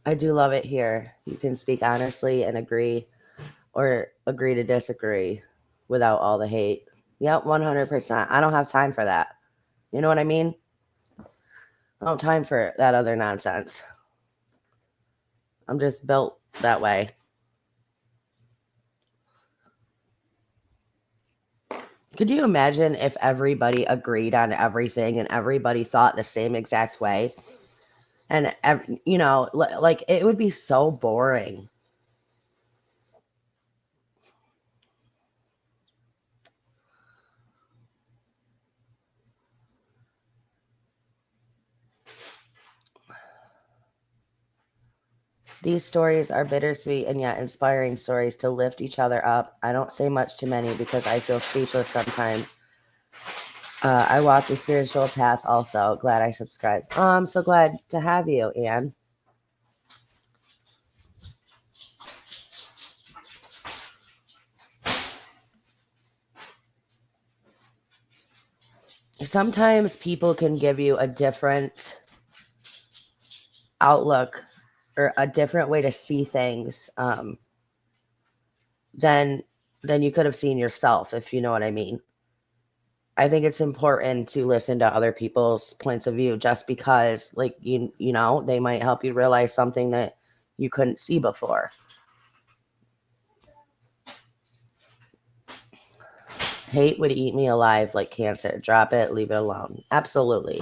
I do love it here. You can speak honestly and agree, or agree to disagree without all the hate. Yep, 100%. I don't have time for that. You know what I mean? I don't have time for that other nonsense. I'm just built that way. Could you imagine if everybody agreed on everything and everybody thought the same exact way? And, you know, like it would be so boring. These stories are bittersweet and yet inspiring stories to lift each other up. I don't say much to many because I feel speechless sometimes. I walk the spiritual path also. Glad I subscribed. Oh, I'm so glad to have you, Anne. Sometimes people can give you a different outlook or a different way to see things than you could have seen yourself, if you know what I mean. I think it's important to listen to other people's points of view just because, like, you know, they might help you realize something that you couldn't see before. Hate would eat me alive like cancer. Drop it, leave it alone. Absolutely.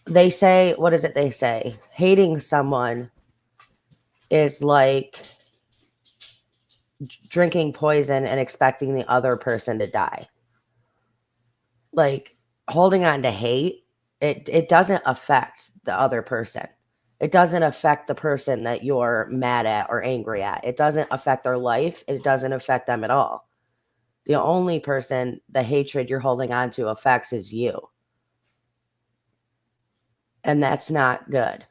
They say, what is it they say? Hating someone is like drinking poison and expecting the other person to die. Like, holding on to hate, it doesn't affect the other person. It doesn't affect the person that you're mad at or angry at. It doesn't affect their life. It doesn't affect them at all. The only person the hatred you're holding on to affects is you. And that's not good.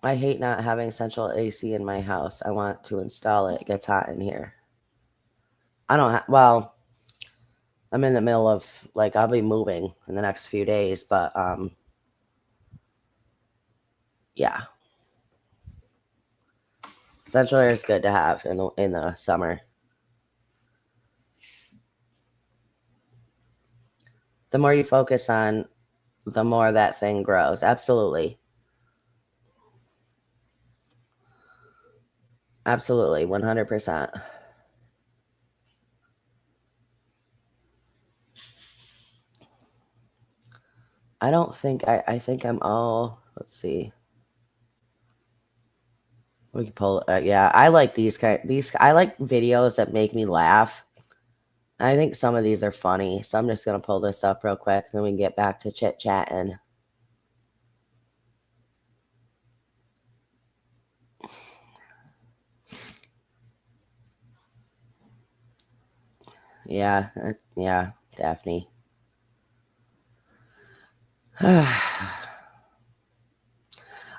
I hate not having central AC in my house. I want to install it. It gets hot in here. I don't well, I'm in the middle of, like, I'll be moving in the next few days, but yeah. Central air is good to have in the summer. The more you focus on, the more that thing grows. Absolutely. Absolutely, 100%. I don't think I think I'm all, let's see. We can pull yeah, I like these I like videos that make me laugh. I think some of these are funny, so I'm just going to pull this up real quick, and then we can get back to chit-chatting. Yeah, yeah, Daphne.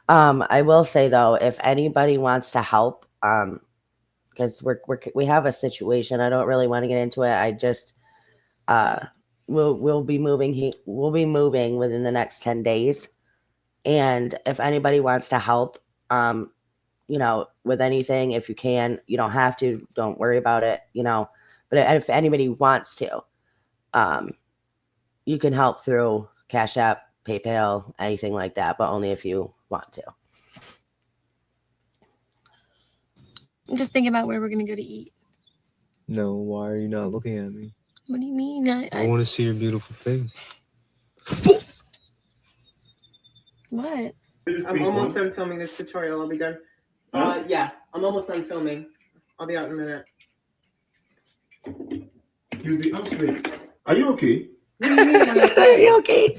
I will say though, if anybody wants to help, because we have a situation. I don't really want to get into it. I just we'll be moving. We'll be moving within the next 10 days, and if anybody wants to help, you know, with anything, if you can, you don't have to. Don't worry about it. You know, but if anybody wants to, you can help through Cash App, PayPal, anything like that, but only if you want to. I'm just thinking about where we're gonna go to eat. No, why are you not looking at me? What do you mean? I want to see your beautiful face. What? I'm almost done filming this tutorial. I'll be done. Yeah, I'm almost done filming. I'll be out in a minute. You'll be okay. Are you okay? What do you mean? Are you okay?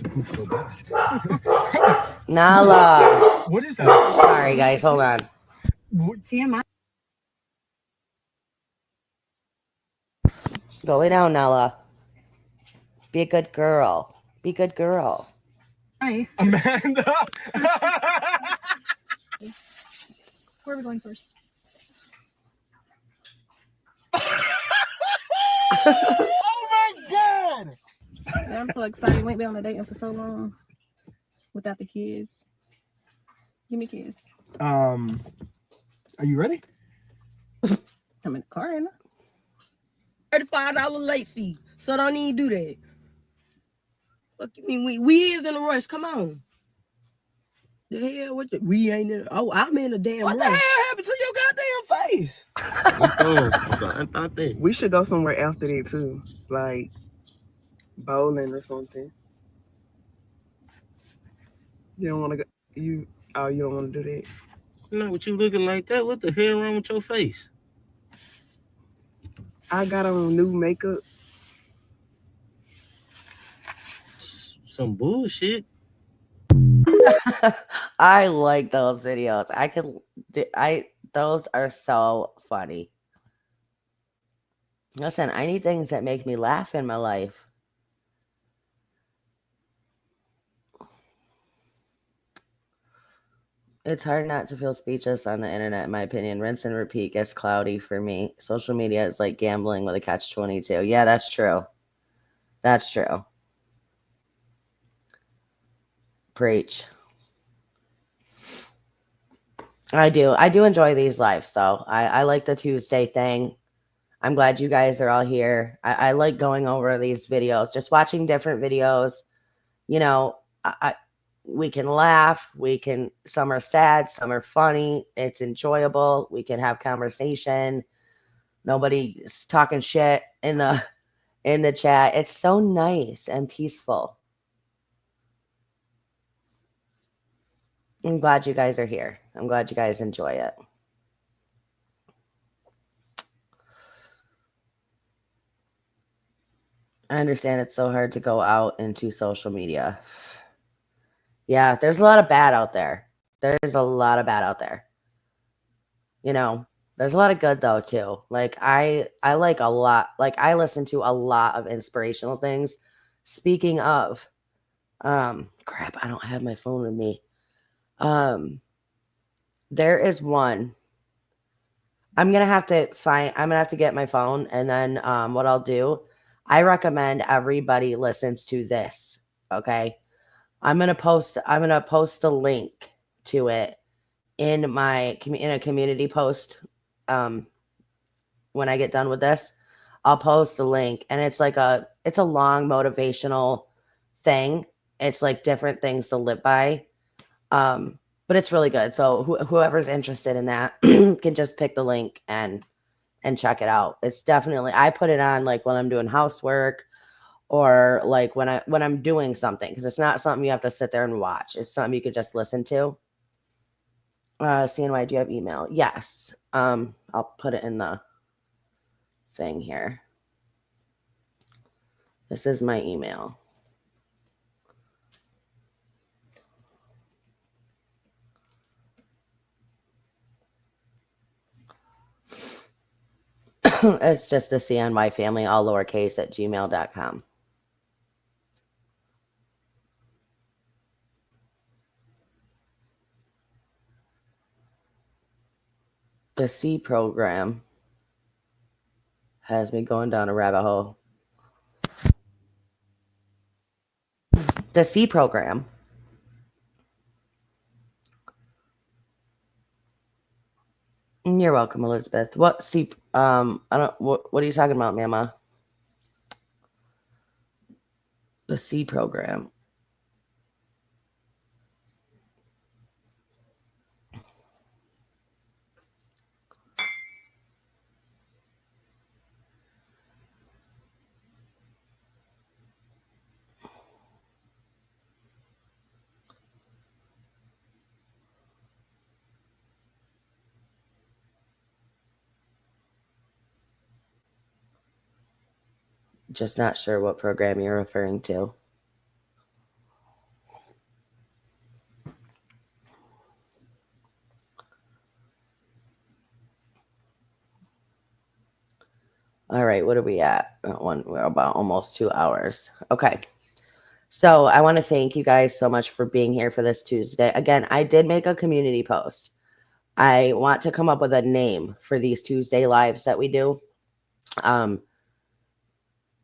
Nala. What is that? Sorry, guys. Hold on. TMI. Go lay down, Nala. Be a good girl. Be a good girl. Hi. Amanda. Where are we going first? Oh my god! Yeah, I'm so excited. We ain't been on a date for so long without the kids. Give me kids. Are you ready? I'm in the car, ain't I? $35 late fee, so don't even do that. What you mean we is in a rush? Come on. The hell? We ain't in. Oh, I'm in a damn rush. What the hell happened to your goddamn face? I thought that. We should go somewhere after that too, like bowling or something. You don't want to go. You don't want to do that. No, but you looking like that? What the hell wrong with your face? I got on new makeup. Some bullshit. I like those videos. Those are so funny. Listen, I need things that make me laugh in my life. It's hard not to feel speechless on the internet, in my opinion. Rinse and repeat gets cloudy for me. Social media is like gambling with a catch-22. Yeah, that's true. That's true. Preach. I do enjoy these lives, though. I like the Tuesday thing. I'm glad you guys are all here. I like going over these videos, just watching different videos. You know, we can laugh. Some are sad, some are funny. It's enjoyable. We can have conversation. Nobody's talking shit in the chat. It's so nice and peaceful. I'm glad you guys are here. I'm glad you guys enjoy it. I understand it's so hard to go out into social media. Yeah, there's a lot of bad out there. There's a lot of bad out there. You know, there's a lot of good though too. Like I like a lot. Like I listen to a lot of inspirational things. Speaking of, crap, I don't have my phone with me. There is one. I'm gonna have to get my phone, and then what I'll do, I recommend everybody listens to this. Okay. I'm gonna post a link to it in a community post. When I get done with this, I'll post the link, and it's a long motivational thing. It's like different things to live by. But it's really good. So whoever's interested in that can just pick the link and check it out. It's definitely, I put it on like when I'm doing housework or like when I'm doing something, because it's not something you have to sit there and watch. It's something you could just listen to. CNY, do you have email? Yes. I'll put it in the thing here. This is my email. It's just the CNY family, all lowercase, at gmail.com. The C program has me going down a rabbit hole. The C program. You're welcome, Elizabeth. What C? I don't. What are you talking about, Mama? The C program. Just not sure what program you're referring to. All right, what are we at? We're about almost 2 hours. Okay. So I want to thank you guys so much for being here for this Tuesday. Again, I did make a community post. I want to come up with a name for these Tuesday lives that we do.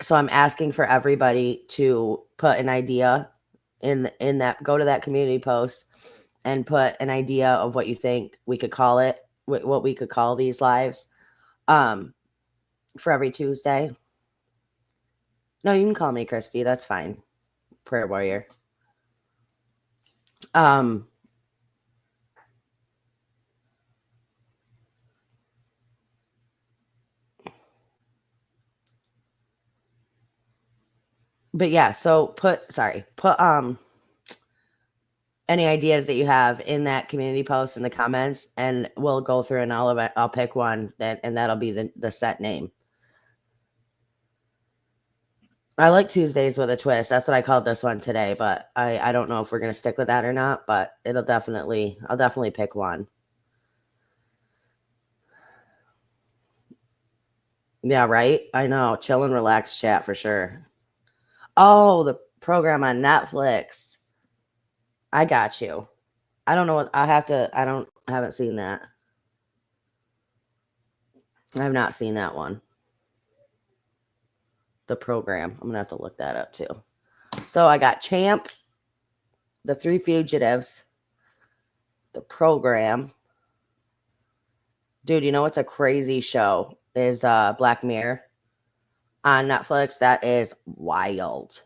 So I'm asking for everybody to put an idea in that, go to that community post and put an idea of what you think we could call it, what we could call these lives for every Tuesday. No, you can call me Christy. That's fine. prayer warrior. But yeah, so put any ideas that you have in that community post in the comments, and we'll go through and I'll pick one and that'll be the set name. I like Tuesdays with a twist. That's what I called this one today, but I don't know if we're gonna stick with that or not, but I'll definitely pick one. Yeah, right? I know. Chill and relax chat for sure. Oh, the program on Netflix. I got you. I don't know what I haven't seen that. I have not seen that one. The program. I'm gonna have to look that up too. So I got Champ, The Three Fugitives, the program. Dude, you know what's a crazy show is Black Mirror on Netflix. That is wild.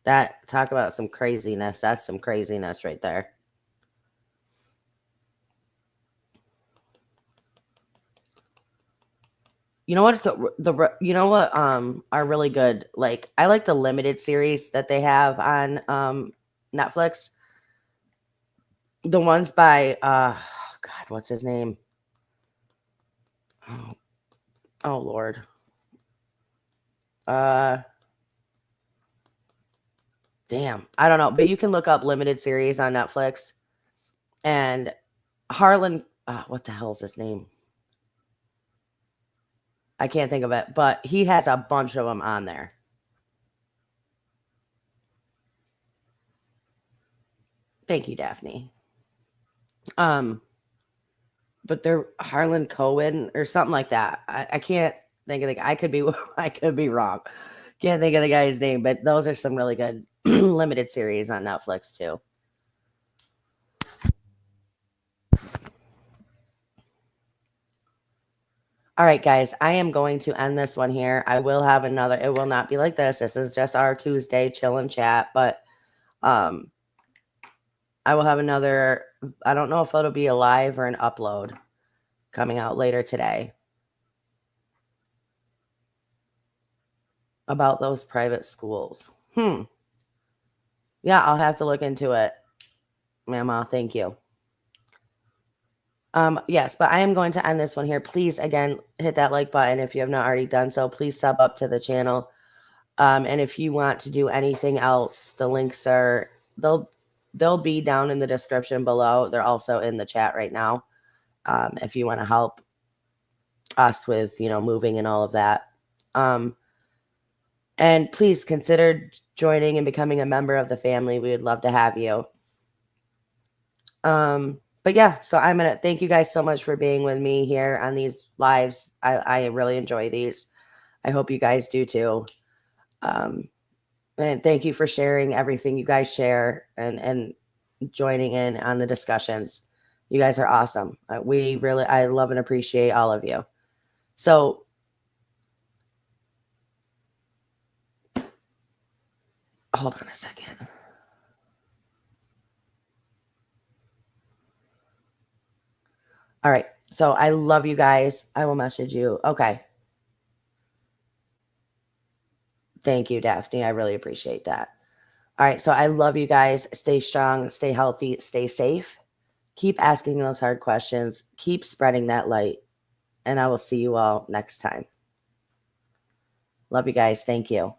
That talk about some craziness. That's some craziness right there. You know what? So you know what are really good. Like I like the limited series that they have on Netflix. The ones by God, what's his name? Oh Lord. Damn, I don't know, but you can look up limited series on Netflix. And Harlan, what the hell is his name? I can't think of it, but he has a bunch of them on there. Thank you, Daphne. But they're Harlan Cohen or something like that. I can't think of the guy. I could be wrong. Can't think of the guy's name, but those are some really good limited series on Netflix too. All right, guys, I am going to end this one here. I will have another. It will not be like this. This is just our Tuesday chill and chat, but I will have another. I don't know if it'll be a live or an upload coming out later today about those private schools. Yeah, I'll have to look into it. Mama, thank you. Yes, but I am going to end this one here. Please, again, hit that like button if you have not already done so. Please sub up to the channel. And if you want to do anything else, the links are they'll be down in the description below. They're also in the chat right now. If you want to help us with, moving and all of that. And please consider joining and becoming a member of the family. We would love to have you. But yeah, so I'm going to thank you guys so much for being with me here on these lives. I really enjoy these. I hope you guys do too. And thank you for sharing everything you guys share and joining in on the discussions. You guys are awesome. I love and appreciate all of you. So hold on a second. All right. So I love you guys. I will message you. Okay. Thank you, Daphne. I really appreciate that. All right. So I love you guys. Stay strong, stay healthy, stay safe. Keep asking those hard questions. Keep spreading that light. And I will see you all next time. Love you guys. Thank you.